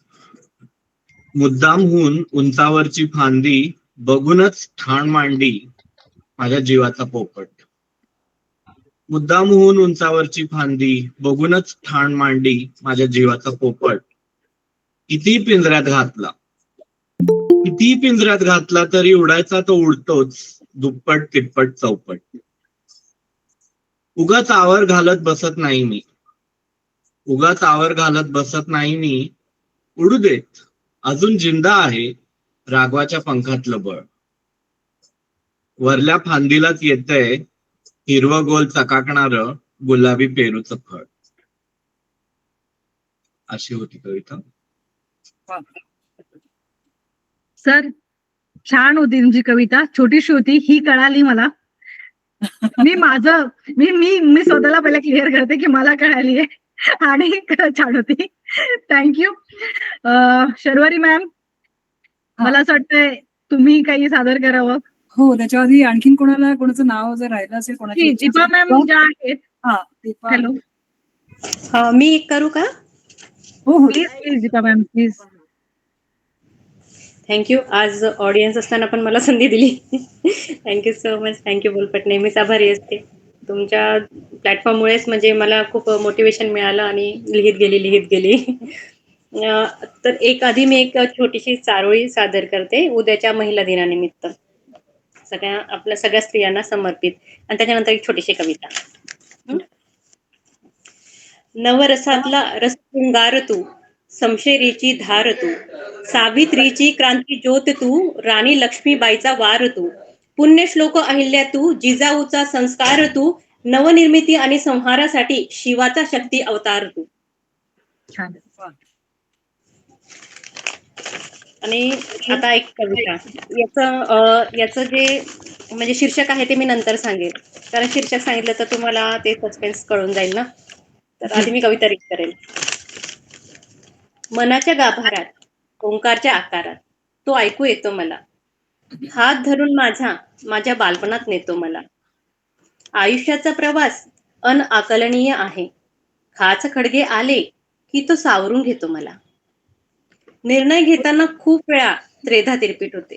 मुद्दामहून उंचावरची फांदी बघूनच ठाण मांडी माझ्या जीवाचा पोपट. मुद्दामहून उंचावरची फांदी बघूनच ठाण मांडी माझ्या जीवाचा पोपट. किती पिंजऱ्यात घातला, किती पिंजऱ्यात घातला तरी उडायचा तो उडतोच, दुप्पट तिप्पट चौपट. उगाच आवर घालत बसत नाही मी, उगाच आवर घालत बसत नाही मी. उडू देत, अजून जिंदा आहे राघवाच्या पंखातलं बळ. वरल्या फांदीलाच येतंय हिरवं गोल चकाकणार गुलाबी पेरूचं फळ. अशी होती कविता. सर, छान होती तुमची कविता. छोटीशी होती, ही कळाली मला. मी माझं मी मी मी स्वतःला पहिला क्लिअर करते की मला कळाली आहे आणि छान होती. थँक्यू. शर्वरी मॅम, मला असं वाटतंय तुम्ही काही सादर करावं. हो, त्याच्या आधी आणखीन कोणाचं नाव जर राहिलं असेल कोणाची इच्छा दीपा असेल मॅम ज्या आहेत. हा, दीपा. हॅलो, मी करू का? हो हो, please please Deepa ma'am please. Thank you. आज ऑडियन्स असताना पण मला संधी दिली. Thank you so much. थँक्यू बोलपट. नेहमीच आभारी असते. तुमच्या प्लॅटफॉर्ममुळेच म्हणजे मला खूप मोटिवेशन मिळालं आणि लिहित गेली. तर आधी मी एक छोटीशी चारोळी सादर करते उद्याच्या महिला दिनानिमित्त, आपल्या सगळ्या स्त्रियांना समर्पित, आणि त्याच्यानंतर एक छोटीशी कविता. नवरसातला रस शृंगार तू, समशेरीची धार तू, सावित्रीची क्रांती ज्योत तू, राणी लक्ष्मीबाईचा वार तू, पुण्यश्लोक अहिल्या तू, जिजाऊचा संस्कार तू, नवनिर्मिती आणि संहारासाठी शिवाचा शक्ती अवतार तू. छान. आणि आता एक कविता. याचं जे म्हणजे शीर्षक आहे ते मी नंतर सांगेल, कारण शीर्षक सांगितलं तर तुम्हाला ते सस्पेन्स कळून जाईल ना. तर आधी मी कविता रीड करेल. मनाच्या गाभारात, ओंकारच्या आकारात तो ऐकू येतो मला, हात धरून माझ्या बालपणात नेतो मला. आयुष्याचा प्रवास अनआकलनीय आहे, खाच खडगे आले की तो सावरून घेतो मला. निर्णय घेताना खूप वेळा त्रेधा तिरपीट होते,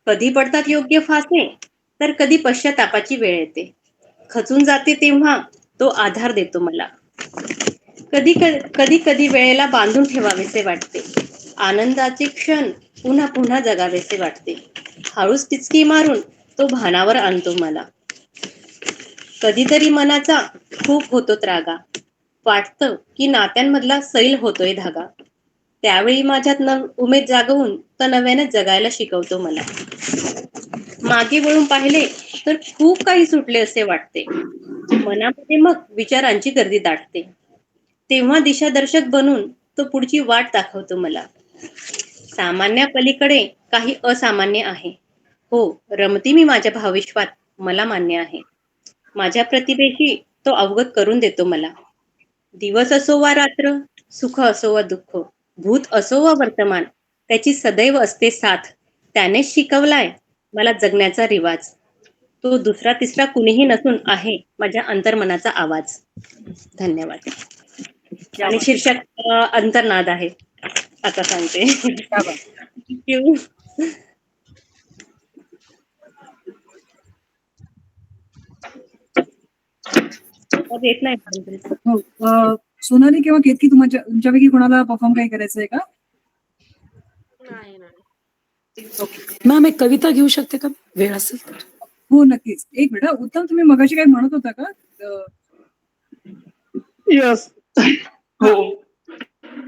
कधी पडतात योग्य फासे तर कधी पश्चातापाची वेळ येते. खचून जाते तेव्हा तो आधार देतो मला. कधी कधी वेळेला बांधून ठेवावेसे वाटते, आनंदाचे क्षण पुन्हा पुन्हा जगावेसे वाटते. हळूच टिचकी मारून तो भानावर आणतो मला. कधीतरी मनाचा खूप होतो त्रागा, वाटतं की नात्यांमधला सैल होतोय धागा. त्यावेळी माझ्यात उमेद जागवून तो नव्याने जगायला शिकवतो मला. मागे वळून पाहिले तर खूप काही सुटले असे वाटते, मनामध्ये मग विचारांची गर्दी दाटते. तेव्हा दिशादर्शक बनून तो पुढची वाट दाखवतो मला. सामान्या पलीकडे काही असामान्य आहे, हो रमती मी माझ्या भावविश्वात, मला मान्य आहे. माझ्या प्रतिभेशी तो अवगत करून देतो मला. दिवस असो वा रात्र, सुख असो वा दुःख, भूत असो वा वर्तमान, त्याची सदैव असते साथ. त्यानेच शिकवलाय मला जगण्याचा रिवाज. तो दुसरा तिसरा कुणीही नसून आहे माझ्या अंतर्मनाचा आवाज. धन्यवाद. आणि शीर्षक अंतर्नाद आहे. आता सांगते. थँक्यू. येत नाही. हो, सोनाली किंवा केतकी तुमच्यापैकी कोणाला परफॉर्म काही करायचंय का? नाही. मॅम एक कविता घेऊ शकते का, वेळ असेल तर? हो नक्कीच. एक मिनिट. उत्तम, तुम्ही मगाशी काही म्हणत होता का? यस. हो.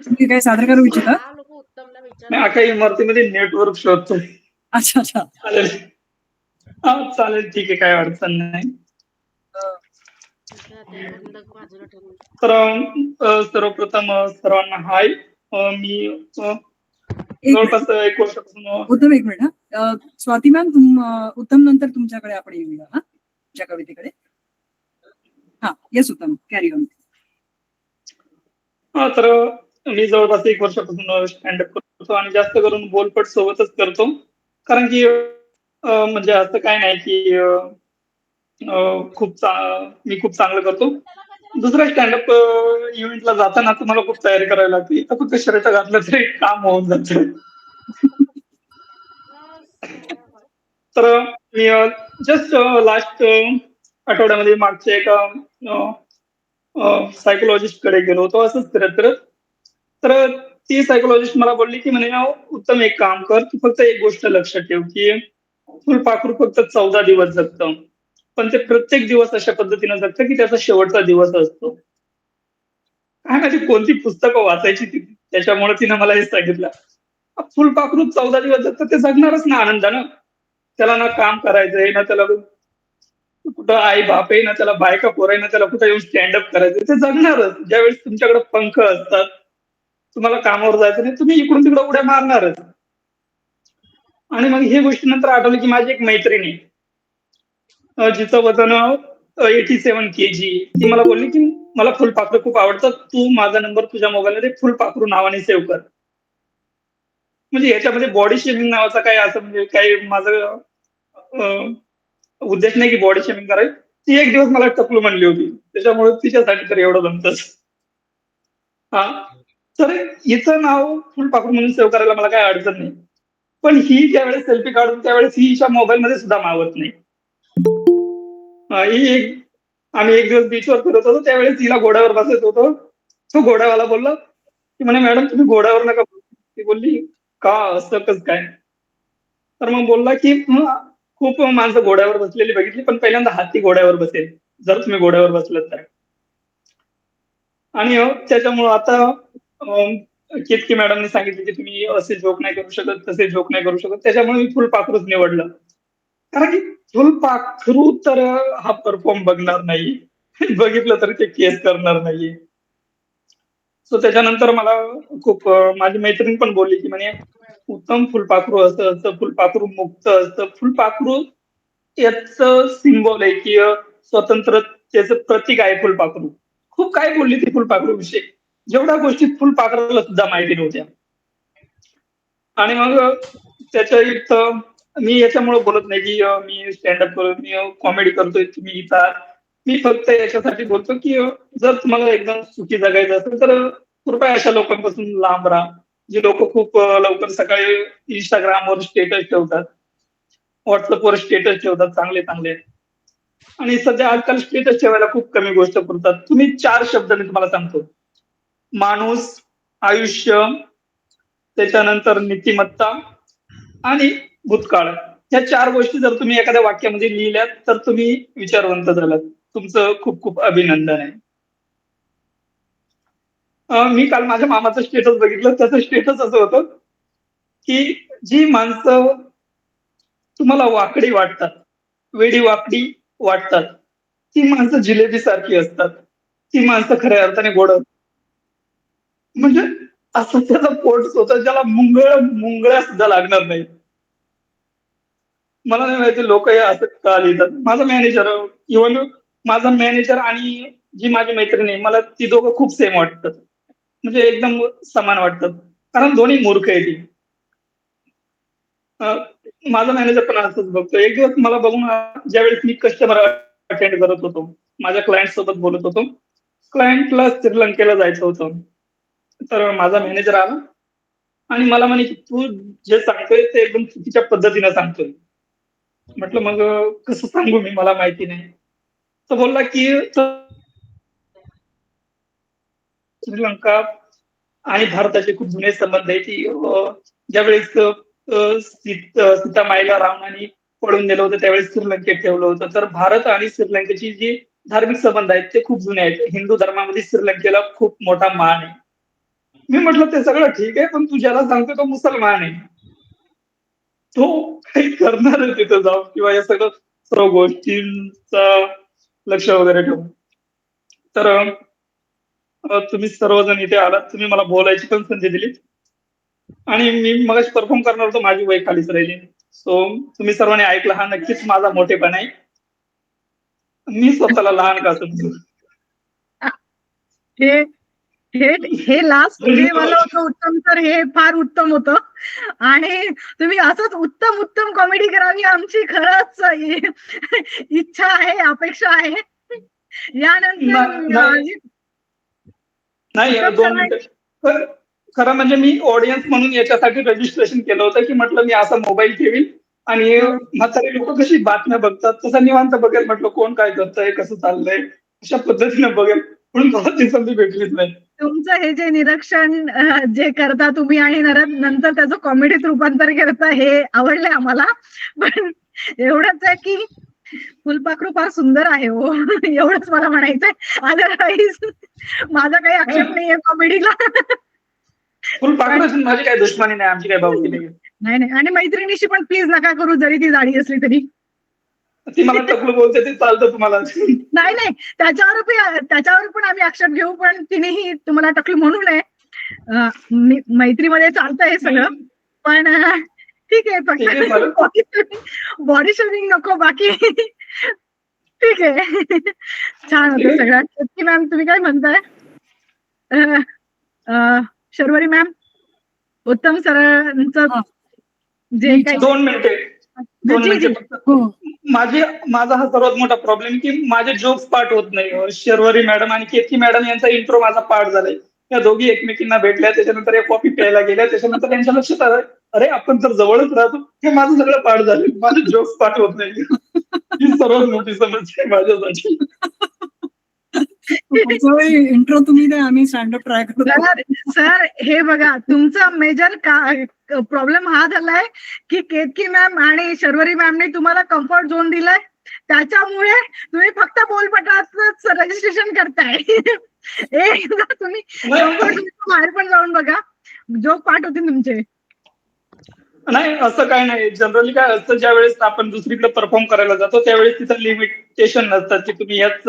तुम्ही काय सादर करू इच्छिता? उत्तमला मी अख्या इमारतीमध्ये नेटवर्क शोधतो. अच्छा. चालेल. हा चालेल, ठीक आहे, काय अडचण नाही. तर सर्वप्रथम सर्वांना हाय. मी जवळपास 1 वर्षापासून. उत्तम, एक मिनिट. स्वाती मॅम, उत्तम नंतर तुमच्याकडे आपण येऊया तुमच्या कवितेकडे. हा, येस उत्तम, कॅरी ऑन. तर मी जवळपास 1 वर्षापासून स्टँडअप करतो आणि जास्त करून बोलपट सोबतच करतो, कारण की म्हणजे असं काय नाही की मी खूप चांगलं करतो. दुसऱ्या स्टँडअप इव्हेंटला जाताना तुम्हाला खूप तयारी करावी लागते. इथं फक्त शर्ट घातलं तरी काम होऊन जातं. तर मी जस्ट लास्ट आठवड्यामध्ये मागच्या एका सायकोलॉजिस्ट कडे गेलो होतो असंच करत करत. तर ती सायकोलॉजिस्ट मला बोलली की म्हणे उत्तम एक काम कर, तू फक्त एक गोष्ट लक्षात ठेव की फुलपाखरू फक्त 14 दिवस जगतं, पण ते प्रत्येक दिवस अशा पद्धतीने जगतं की त्याचा शेवटचा दिवस असतो. काय माहिती कोणती पुस्तकं वाचायची ती, त्याच्यामुळे तिनं मला हे सांगितलं. फुलपाखरू 14 दिवस जगतं, ते जगणारच ना आनंदानं. त्याला ना काम करायचंय, ना त्याला कुठं आई बाप आहे, ना त्याला बायका पोर आहे, ना त्याला कुठं येऊन स्टँडअप करायचं. ते जगणारच. ज्यावेळेस तुमच्याकडे पंख असतात, तुम्हाला कामावर जायचं नाही, तुम्ही इकडून तिकडे उड्या मारणारच. आणि मग ही गोष्टी नंतर आठवली की माझी एक मैत्रीण आहे, जिचं वजन 87 kg. ती मला बोलली की मला फुलपाखरू खूप आवडतात, तू माझा नंबर तुझ्या मोबाईलमध्ये फुलपाखरू नावाने सेव्ह कर. म्हणजे याच्यामध्ये बॉडी शेमिंग नावाचा काय असं म्हणजे काही माझं उद्देश नाही की बॉडी शेमिंग करायची. ती एक दिवस मला टकलू म्हणली होती, त्याच्यामुळे तिच्यासाठी तर एवढं जमतच. हा, तर हिचं नाव फुलपाखरू म्हणून सेव्ह करायला मला काही अडचण नाही. पण ही ज्यावेळेस सेल्फी काढून त्यावेळेस ही हिच्या मोबाईलमध्ये सुद्धा मावत नाही. ही एक आम्ही एक दिवस बीचवर फिरत होतो, त्यावेळेस तिला घोड्यावर बसायचं होतं. तो घोड्यावाला बोलला की म्हणे मॅडम तुम्ही घोड्यावर नका बसू. ती बोलली का असं कसं काय? तर मग बोलला की खूप माणसं घोड्यावर बसलेली बघितली, पण पहिल्यांदा हत्ती घोड्यावर बसेल जर तुम्ही घोड्यावर बसलात तर. आणि त्याच्यामुळं आता केतकी मॅडमने सांगितलं की तुम्ही असे जोक नाही करू शकत, तसे जोक नाही करू शकत. त्याच्यामुळे मी फुलपाखरूच निवडलं. कारण की फुलपाखरू तर हा परफॉर्म बघणार नाही. बघितलं तर ते केस करणार नाहीये. सो त्याच्यानंतर मला खूप माझी मैत्रीण पण बोलली की म्हणे उत्तम फुलपाखरू असं असतं, फुलपाखरू मुक्त असतं. फुलपाखरू याचं सिम्बॉल आहे की स्वतंत्रतेचं प्रतीक आहे फुलपाखरू. खूप काय बोलली ती फुलपाखरू विषयी, जेवढ्या गोष्टी फुलपाखरूला सुद्धा माहिती नव्हत्या. आणि मग त्याच्या इथं मी याच्यामुळे बोलत नाही की मी स्टँडअप करतो, मी कॉमेडी करतोय, तुम्ही इथं. मी फक्त याच्यासाठी बोलतो की जर तुम्हाला एकदम सुखी जगायचं असेल तर कृपया अशा लोकांपासून लांब राहा, जे लोक खूप लवकर सकाळी इंस्टाग्रामवर स्टेटस ठेवतात, व्हॉट्सअपवर स्टेटस ठेवतात चांगले चांगले. आणि सध्या आजकाल स्टेटस ठेवायला खूप कमी गोष्ट पुरतात. तुम्ही 4 शब्द मी तुम्हाला सांगतो: माणूस, आयुष्य, त्याच्यानंतर नीतिमत्ता आणि भूतकाळ. ह्या 4 गोष्टी जर तुम्ही एखाद्या वाक्यामध्ये लिहिल्यात तर तुम्ही विचारवंत झालात. तुमचं खूप खूप अभिनंदन आहे. मी काल माझ्या मामाचं स्टेटस बघितलं. त्याचं स्टेटस असं होतं की जी माणसं तुम्हाला वाकडी वाटतात, वेडी वाकडी वाटतात, ती माणसं जिलेबी सारखी असतात. ती माणसं खऱ्या अर्थाने गोड असतात. म्हणजे असं त्याचं पोट स्वतः ज्याला मुंगळ्या सुद्धा लागणार नाही. मला नाही माहिती लोक हे असं का लिहितात. माझा मॅनेजर इव्हन माझा मॅनेजर आणि जी माझी मैत्रीण आहे, मला ती दोघं खूप सेम वाटतात. म्हणजे एकदम समान वाटतात. कारण दोन्ही मूर्ख आहे ती. माझा मॅनेजर पण असंच बघतो. एक दिवस मला बघून ज्यावेळेस मी कस्टमर अटेंड करत होतो, माझ्या क्लायंट सोबत बोलत होतो. क्लायंटला श्रीलंकेला जायचं होतं. तर माझा मॅनेजर आला आणि मला म्हणे की तू जे सांगतोय ते एकदम चुकीच्या पद्धतीने सांगतोय. म्हटलं मग कसं सांगू मी, मला माहिती नाही. तो बोलला की श्रीलंका आणि भारताचे खूप जुने संबंध आहे की ज्यावेळेस सीतामाईला रावणाने पळून नेलं होतं त्यावेळेस श्रीलंकेत ठेवलं होतं. तर भारत आणि श्रीलंकेची जी धार्मिक संबंध आहेत ते खूप जुने आहेत. हिंदू धर्मामध्ये श्रीलंकेला खूप मोठा मान आहे. मी म्हटलं ते सगळं ठीक आहे, पण तू ज्याला सांगतो तो मुसलमान आहे. तो काही करणार आहे तिथं जाऊन किंवा या सर्व गोष्टींचा लक्ष वगैरे ठेवून. तर तुम्ही सर्वजण इथे आलात, तुम्ही मला बोलायची पण संधी दिली आणि मी मगाशी परफॉर्म करणार होतो, माझी वय खालीच राहिली. सो तुम्ही सर्वांनी ऐकलं, हा नक्कीच माझा मोठेपणा आहे. मी स्वतःला लहान का समजू. हे हे हे लास्ट जे मला होतं उत्तम सर, हे फार उत्तम होतं. आणि तुम्ही असंच उत्तम उत्तम कॉमेडी करावी आमची खरंच इच्छा आहे, अपेक्षा आहे. यानंतर नाही, 2 मिनिटं. खरं म्हणजे मी ऑडियन्स म्हणून याच्यासाठी रजिस्ट्रेशन केलं होतं, की म्हटलं मी असा मोबाईल ठेवील आणि म्हातारे लोक कशी बातम्या बघतात तसं निवांत बघेल, म्हटलं कोण काय करतंय, कसं चाललंय, अशा पद्धतीने बघेल. म्हणून मला ती संधी भेटलीच नाही. तुमचं हे जे निरीक्षण जे करता तुम्ही आणि नंतर त्याचं कॉमेडीत रूपांतर करता हे आवडलंय आम्हाला. पण एवढंच आहे की फुलपाखरू फार सुंदर आहे हो, एवढंच मला म्हणायचंय. अदरवाईज माझा काही आक्षेप नाहीये कॉमेडीला. फुलपाखरू माझी काही दुश्मनी नाही, आमची काही भावकी नाही. नाही आणि मैत्रिणीशी पण प्लीज नका करू, जरी ती जाडी असली तरी. ती मला टकलू बोलते ते चालतं तुम्हाला. नाही त्याच्यावर पण आम्ही आक्षेप घेऊ, पण तिनेही तुम्हाला टकलू म्हणू नये. मैत्रीमध्ये चालतं हे सगळं, पण ठीक आहे. फक्त बॉडी शेमिंग नको, बाकी ठीक आहे. छान होतं सगळं. की मॅम तुम्ही काय म्हणताय? शर्वरी मॅम, उत्तम सरांचं जे काही 2 मिनिटे फक्त. माझा हा सर्वात मोठा प्रॉब्लेम की माझे जोक्स पाठ होत नाही. शर्वरी मॅडम आणि केतकी मॅडम यांचा इंट्रो माझा पाठ झालाय. त्या दोघी एकमेकींना भेटल्या, त्याच्यानंतर एक कॉफी प्यायला गेल्या, त्याच्यानंतर त्यांच्या लक्षात आलं अरे आपण तर जवळच राहतो. हे माझं सगळं पाठ झाले, माझे जोक्स पाठ होत नाही. ही सर्वात मोठी समस्या आहे माझ्यासाठी. इंट्रो तुम्ही नाही, आम्ही स्टँडअप ट्राय करतो. सर हे बघा, तुमचा मेजर प्रॉब्लेम हा झालाय की केतकी मॅम आणि शर्वरी मॅमने तुम्हाला कम्फर्ट झोन दिलाय, त्याच्यामुळे तुम्ही फक्त बोलपटाच रजिस्ट्रेशन करताय. एकदा तुम्ही कम्फर्ट झोन बाहेर पण जाऊन बघा, जोक पाठ होते तुमचे. नाही असं काय नाही. जनरली काय असतं, ज्या वेळेस आपण दुसरीकडे परफॉर्म करायला जातो त्यावेळेस तिथं लिमिटेशन नसतात की तुम्ही याच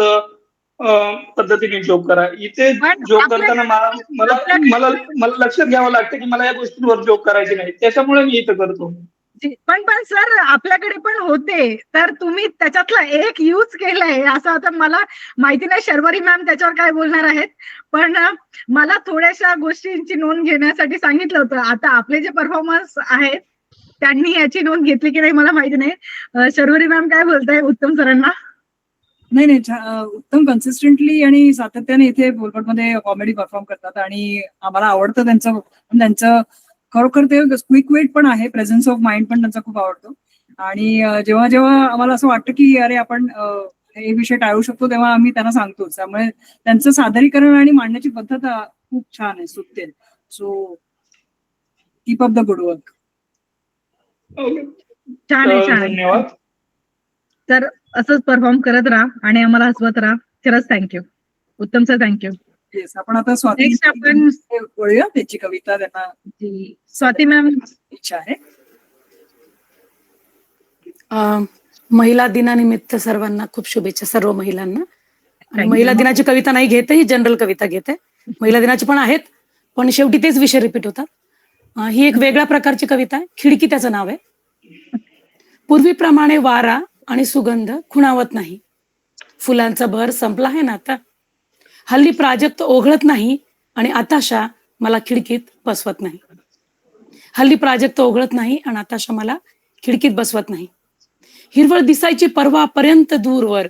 पद्धतीने जोक करा. इथे जोक करताना मला लक्षात घ्यावं लागतं की मला या गोष्टींवर जोक करायचे नाही, त्याच्यामुळे मी इथं करतो. पण सर आपल्याकडे पण होते, तर तुम्ही त्याच्यातला एक यूज केलाय असं. आता मला माहिती नाही शर्वरी मॅम त्याच्यावर काय बोलणार आहेत, पण मला थोड्याशा गोष्टींची नोंद घेण्यासाठी सांगितलं होतं. आता आपले जे परफॉर्मन्स आहेत त्यांनी याची नोंद घेतली की नाही मला माहिती नाही. शर्वरी मॅम काय बोलताय उत्तम सरांना? नाही, उत्तम कन्सिस्टंटली आणि सातत्याने इथे बोलपटमध्ये कॉमेडी परफॉर्म करतात आणि आम्हाला आवडतं त्यांचं खरोखर ते क्विक वेट पण आहे, प्रेझन्स ऑफ माइंड पण त्यांचा खूप आवडतो. आणि जेव्हा जेव्हा आम्हाला असं वाटतं की अरे आपण हे विषय टाळू शकतो, तेव्हा आम्ही त्यांना सांगतोच. त्यामुळे त्यांचं सादरीकरण आणि मांडण्याची पद्धत खूप छान आहे, सुटेल. So keep up the good work. छान आहे, छान. धन्यवाद. तर असंच परफॉर्म करत राहा आणि आम्हाला हसवत राहा. खरंच थँक्यू उत्तम सर, थँक्यू. येस, आपण आता स्वाती आपण वळूया. त्याची कविता त्यांना स्वाती मॅम इच्छा आहे. महिला दिनानिमित्त सर्वांना खूप शुभेच्छा, सर्व महिलांना. आणि महिला दिनाची कविता नाही घेते, ही जनरल कविता घेते. महिला दिनाची पण आहेत, पण शेवटी तेच विषय रिपीट होतात. ही एक वेगळ्या प्रकारची कविता आहे. खिडकी त्याचं नाव आहे. पूर्वीप्रमाणे वारा आणि सुगंध खुणावत नाही. फुलांचा बहर संपला आहे ना आता. हल्ली प्राजक्त ओघळत नाही आणि आताशा मला खिडकीत बसवत नाही. हल्ली प्राजक्त ओघळत नाही आणि आताशा मला खिडकीत बसवत नाही. हिरवळ दिसायची परवापर्यंत दूरवर.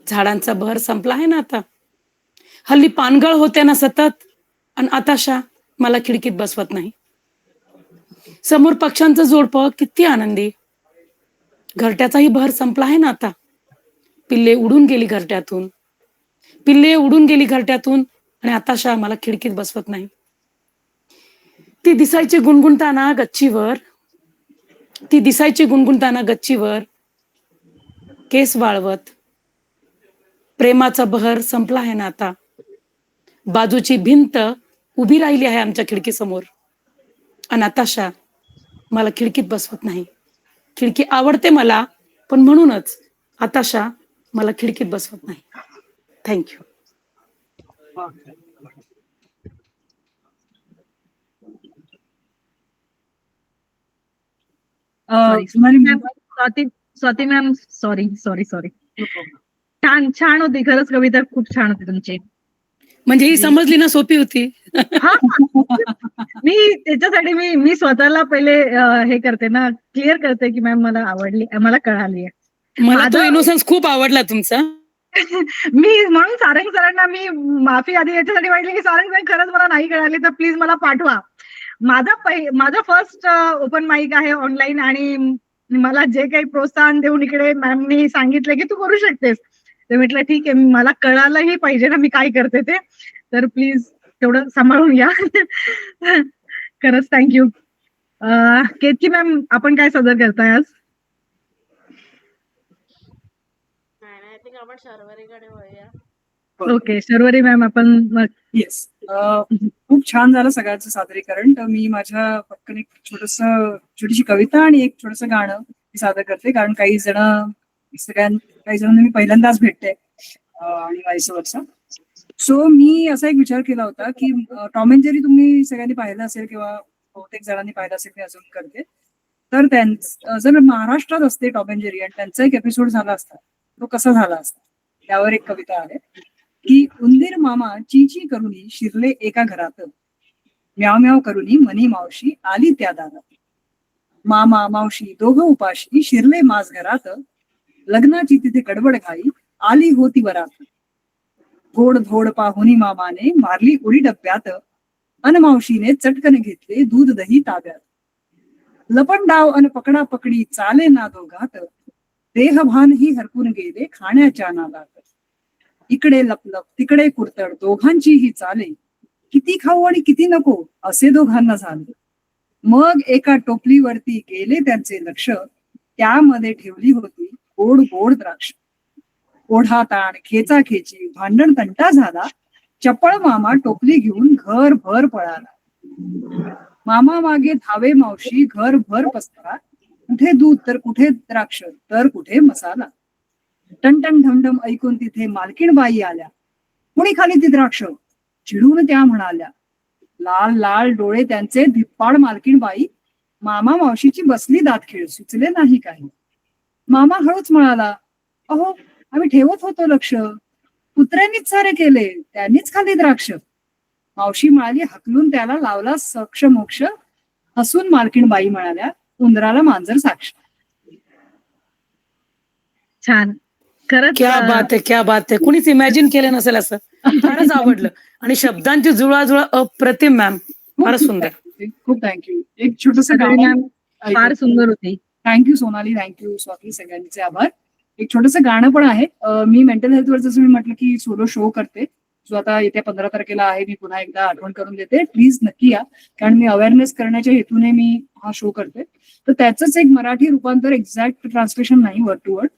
झाडांचा बहर संपला आहे ना आता. हल्ली पानगळ होते ना सतत आणि आताशा मला खिडकीत बसवत नाही. समोर पक्ष्यांचं जोडपं किती आनंदी. घरट्याचाही बहर संपला आहे ना आता. पिल्ले उडून गेली घरट्यातून. पिल्ले उडून गेली घरट्यातून आणि आताशा मला खिडकीत बसवत नाही. ती दिसायची गुणगुणताना गच्चीवर. ती दिसायची गुणगुणताना गच्चीवर. केस वाळवत. प्रेमाचा बहर संपला आहे ना आता. बाजूची भिंत उभी राहिली आहे आमच्या खिडकीसमोर आणि आताशा मला खिडकीत बसवत नाही. खिडकी आवडते मला, पण म्हणूनच आताशा मला खिडकीत बसवत नाही. थँक्यू. Swati ma'am, sorry. छान होती खरंच कविता, खूप छान होती तुमची. म्हणजे ही समजली ना, सोपी होती. मी त्याच्यासाठी मी स्वतःला पहिले हे करते ना, क्लिअर करते की मॅम मला आवडली, मला कळाली. मला तो इनोसन्स खूप आवडला तुमचा. मी म्हणून सारंग सरांना मी माफी आधी याच्यासाठी मागितली की सारंग सर खरंच मला नाही कळाली तर प्लीज मला पाठवा. माझा फर्स्ट ओपन माईक आहे ऑनलाईन आणि मला जे काही प्रोत्साहन देऊन इकडे मॅमनी सांगितलं की तू करू शकतेस, ते म्हटलं ठीक आहे, मला कळायलाही पाहिजे ना मी काय करते ते, तर प्लीज तेवढं सांभाळून घ्या. खरंच थँक्यू. केतकी मॅम, आपण काय सादर करताय आज? नाही आय थिंक आपण शर्वरीकडे वळूया. ओके, शर्वरी मॅम आपण येस, खूप छान झालं सगळ्यांचं सादरीकरण. तर मी माझ्या पटकन एक छोटीशी कविता आणि एक छोटंसं गाणं मी सादर करते, कारण काही जणांना मी पहिल्यांदाच भेटते आणि व्हाईस वर्सा. सो मी असा एक विचार केला होता की टॉम अँड जेरी तुम्ही सगळ्यांनी पाहिलं असेल किंवा बहुतेक जणांनी पाहिलं असेल, मी अजून करते. तर जर महाराष्ट्रात असते टॉम अँड जेरी आणि त्यांचा एक एपिसोड झाला असता, तो कसा झाला असता, त्यावर एक कविता आहे की उंदीर मामा ची करुनी शिरले एका घरात, म्याव म्याव करुनी मनी मावशी आली त्या दारात. मामा मावशी दोघं उपाशी शिरले माझ घरात, लग्नाची तिथे गडबड घाई आली होती वरात. गोड धोड पाहुनी मामाने मारली उडी डब्यात, अन मावशीने चटकन घेतले दूध दही ताब्यात. लपण डाव अन पकडा पकडी चाले ना दोघात, देहभान ही हरपून गेले खाण्याच्या नादात. इकडे लपलप तिकडे कुरतड दोघांची ही चाले, किती खाऊ आणि किती नको असे दोघांना झाले. मग एका टोपलीवरती गेले त्यांचे लक्ष, त्यामध्ये ठेवली होती गोड गोड द्राक्ष. ओढा ताण खेचा खेची भांडण तंटा झाला, चपळ मामा टोपली घेऊन घर भर पळाला. मामा मागे धावे मावशी घर भर पसरा, कुठे दूध तर कुठे द्राक्ष तर कुठे मसाला. टनटन ढमढम ऐकून तिथे मालकीण बाई आल्या, कुणी खाली ती द्राक्ष चिडून त्या म्हणाल्या. लाल लाल डोळे त्यांचे धिप्पाड मालकीण बाई, मामा मावशीची बसली दात खेळ सुचले नाही काही. मामा हळूच म्हणाला, अहो आम्ही ठेवत होतो लक्ष, कुत्र्यांनीच सारे केले त्यांनीच खाली द्राक्ष. मावशी म्हणाली हकलून त्याला लावला सक्ष मोक्ष, हसून मालकीण बाई म्हणाल्या उंदराला मांजर साक्ष. छान, खरंच क्या बात आहे, क्या बात आहे. कुणीच इमॅजिन केलं नसेल असं. फारच आवडलं आणि शब्दांची जुळाजुळा अप्रतिम मॅम, फारच सुंदर. खूप थँक्यू. एक छोटस मॅम फार सुंदर होती. थँक्यू सोनाली, थँक्यू स्वाती, सगळ्यांचे आभार. एक छोटस गाणं पण आहे. मी मेंटल हेल्थवर जसं मी म्हटलं की सोलो शो करते, जो आता येत्या 15 तारखेला आहे. मी पुन्हा एकदा आठवण करून देते, प्लीज नक्की या, कारण मी अवेअरनेस करण्याच्या हेतूने मी हा शो करते. तर त्याचंच एक मराठी रूपांतर, एक्झॅक्ट ट्रान्सलेशन नाही वर्ड टू वर्ड,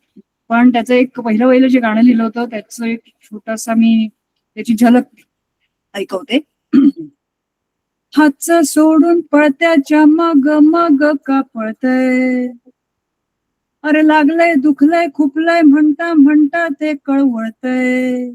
पण त्याचं एक पहिलं जे गाणं लिहिलं होतं त्याचं एक छोटासा मी त्याची झलक ऐकवते. हातचं सोडून पळत्याच्या मग मग का पळतय, अरे लागलंय दुखलंय खुपलंय म्हणता म्हणता ते कळवळतय.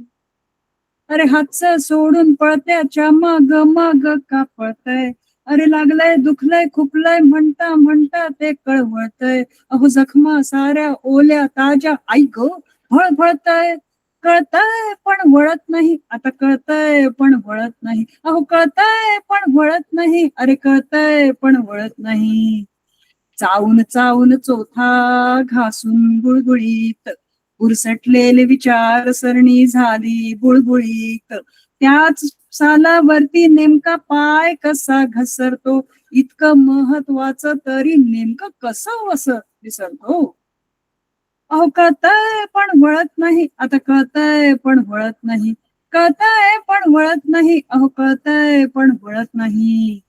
अरे हातचं सोडून पळत्याच्या मग मग का पळतय, अरे लागलंय दुखलंय खुपलंय म्हणता म्हणता ते कळवळतय. अहो जखमा साऱ्या ओल्या ताज्या आई ग फळफळतय, कळतय पण वळत नाही, आता कळतय पण वळत नाही. अहो कळतय पण वळत नाही, अरे कळतय पण वळत नाही. चावून चावून चोथा घासून गुळगुळीत, उरसटलेले विचार सरणी झाली बुळबुळीत. त्याच सालावरती नेमका पाय कसा घसरतो, इतकं महत्वाचं तरी नेमकं कसं विसरतो. अहो कळतंय पण वळत नाही, आता कळतंय पण वळत नाही, कळतंय पण वळत नाही, अहो कळतंय पण वळत नाही.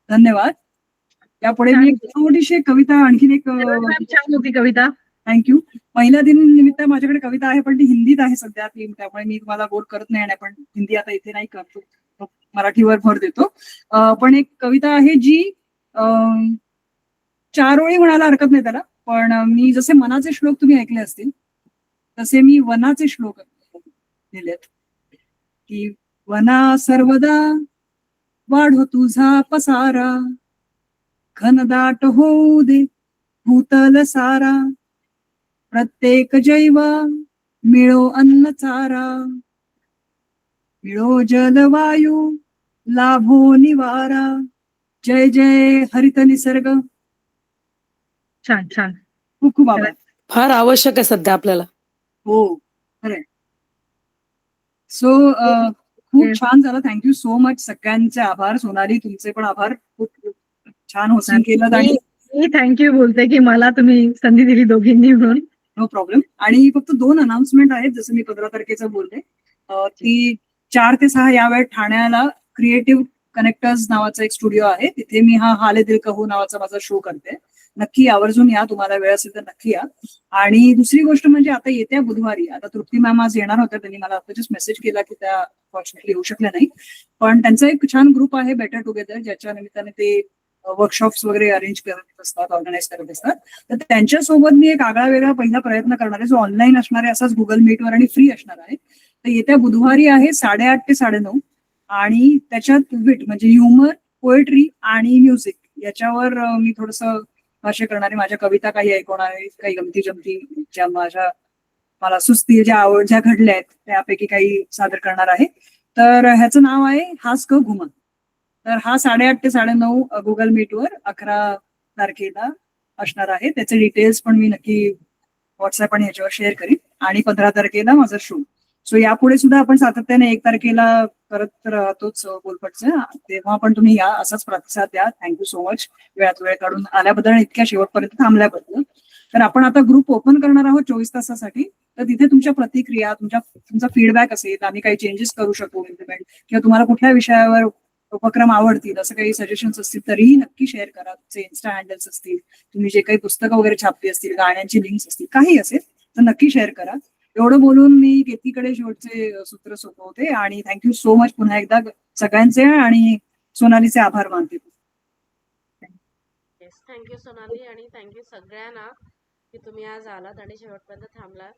धन्यवाद. त्यापुढे मी एक छोटीशी कविता, आणखीन एक छान होती कविता. थँक्यू. महिला दिन निमित्त माझ्याकडे कविता आहे, पण ती हिंदीत आहे सध्या, त्यामुळे मी तुम्हाला बोर करत नाही, आणि आपण हिंदी आता इथे नाही करतो, मराठीवर भर देतो. पण एक कविता आहे जी 4 ओळी म्हणायला हरकत नाही त्याला, पण मी जसे मनाचे श्लोक तुम्ही ऐकले असतील तसे मी वनाचे श्लोक लिहिलेत. की वना सर्वदा वाढो तुझा पसारा, घनदाट होऊ दे भूतल सारा, प्रत्येक जैव मिळो अन्न चारा, मिळो जलवायू लाभो निवारा. जय जय हरित निसर्ग. छान छान, खूप खूप आभार. फार आवश्यक आहे सध्या आपल्याला. हो, सो खूप Yes. छान झालं. Thank you so much. सगळ्यांचे आभार. सोनाली, तुमचे पण आभार. खूप खूप छान होस्टिंग केलं आणि मी थँक्यू बोलते की मला तुम्ही संधी दिली दोघींनी म्हणून. No problem. आणि फक्त 2 अनाउन्समेंट आहेत, जसं मी 15 तारखेचं बोलले. की 4 ते 6 या वेळेत ठाण्याला क्रिएटिव्ह कनेक्टर्स नावाचा एक स्टुडिओ आहे. तिथे मी हा हाले दिल कहू नावाचा माझा शो करते. नक्की आवर्जून या, तुम्हाला वेळ असेल तर नक्की या. आणि दुसरी गोष्ट म्हणजे आता येत्या बुधवारी, आता तृप्ती मॅम आज येणार होत्या, त्यांनी मला आता जस्ट मेसेज केला की त्या फॉर्च्युनेटली येऊ शकल्या नाही. पण त्यांचा एक छान ग्रुप आहे बेटर टुगेदर, ज्याच्या निमित्ताने ते वर्कशॉप्स वगैरे अरेंज करत असतात, ऑर्गनाईज करत असतात. तर त्यांच्यासोबत मी एक आगळा वेगळा पहिला प्रयत्न करणार आहे, जो ऑनलाईन असणार आहे, असाच गुगल मीटवर आणि फ्री असणार आहे. तर येत्या बुधवारी आहे 8:30 ते 9:30. आणि त्याच्यात विट म्हणजे ह्युमर, पोएट्री आणि म्युझिक याच्यावर मी थोडंसं भाष्य करणार आहे. माझ्या कविता काही ऐकवणार आहे, काही गमती जमती ज्या मला सुचतील, ज्या ज्या घडल्या आहेत त्यापैकी काही सादर करणार आहे. तर ह्याचं नाव आहे हास क घुमा. तर हा 8:30 ते 9:30 गुगल मीटवर 11 तारखेला असणार आहे. त्याचे डिटेल्स पण मी नक्की व्हॉट्सअप आणि ह्याच्यावर शेअर करीन. आणि 15 तारखेला माझा शो. सो यापुढे सुद्धा आपण सातत्याने 1 तारखेला करत राहतोच बोलपटचं. तेव्हा पण तुम्ही या, असाच प्रतिसाद द्या. थँक्यू सो मच वेळात वेळ काढून आल्याबद्दल आणि इतक्या शेवटपर्यंत थांबल्याबद्दल. तर आपण आता ग्रुप ओपन करणार आहोत 24 तासासाठी. तर तिथे तुमच्या प्रतिक्रिया, तुमचा फीडबॅक असेल, आम्ही काही चेंजेस करू शकू इम्प्लिमेंट, किंवा तुम्हाला कुठल्या विषयावर उपक्रम आवडतील असं काही सजेशन्स असतील तरीही नक्की शेअर करा. तुमचे इन्स्टा हँडल्स असतील, तुम्ही जे काही पुस्तकं वगैरे छापली असतील, गाण्यांची लिंक्स असतील, काही असेल तर नक्की शेअर करा. एवढं बोलून मी केतकीकडे शेवटचे सूत्र सोपवते आणि थँक्यू सो मच पुन्हा एकदा सगळ्यांचे आणि सोनालीचे आभार मानते. येस, थँक्यू सोनाली, आणि थँक्यू सगळ्यांना की तुम्ही आज आलात आणि शेवटपर्यंत थांबलात.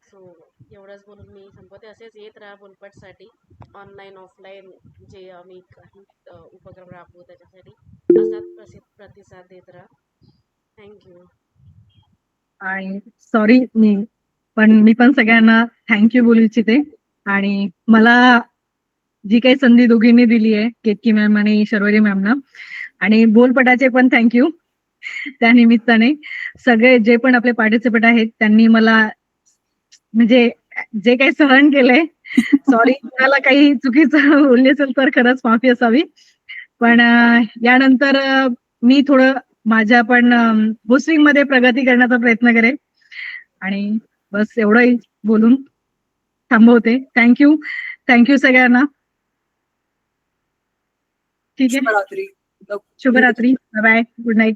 सो एवढंच बोलून मी संपवते. असेच येत राहा बोलपटसाठी, ऑनलाईन ऑफलाईन जे आम्ही काही उपक्रम राबवू त्याच्यासाठी असाच प्रतिसाद देत राहा. थँक्यू. आणि सॉरी मी पण सगळ्यांना थँक्यू बोलू इच्छिते. आणि मला जी काही संधी दोघींनी दिली आहे, केतकी मॅम आणि शर्वरी मॅमना, आणि बोलपटाचे पण थँक्यू. त्या निमित्ताने सगळे जे पण आपले पार्टिसिपेट आहेत त्यांनी मला म्हणजे जे काही सहन केलंय, सॉरी मला काही चुकीचं बोलले असेल तर खरंच माफी असावी. पण यानंतर मी थोडं माझ्या पण होस्टिंग मध्ये प्रगती करण्याचा प्रयत्न करेन. आणि बस एवढंही बोलून थांबवते. थँक्यू सगळ्यांना. ठीक आहे, शुभरात्री. शुभरात्री. Bye, good night.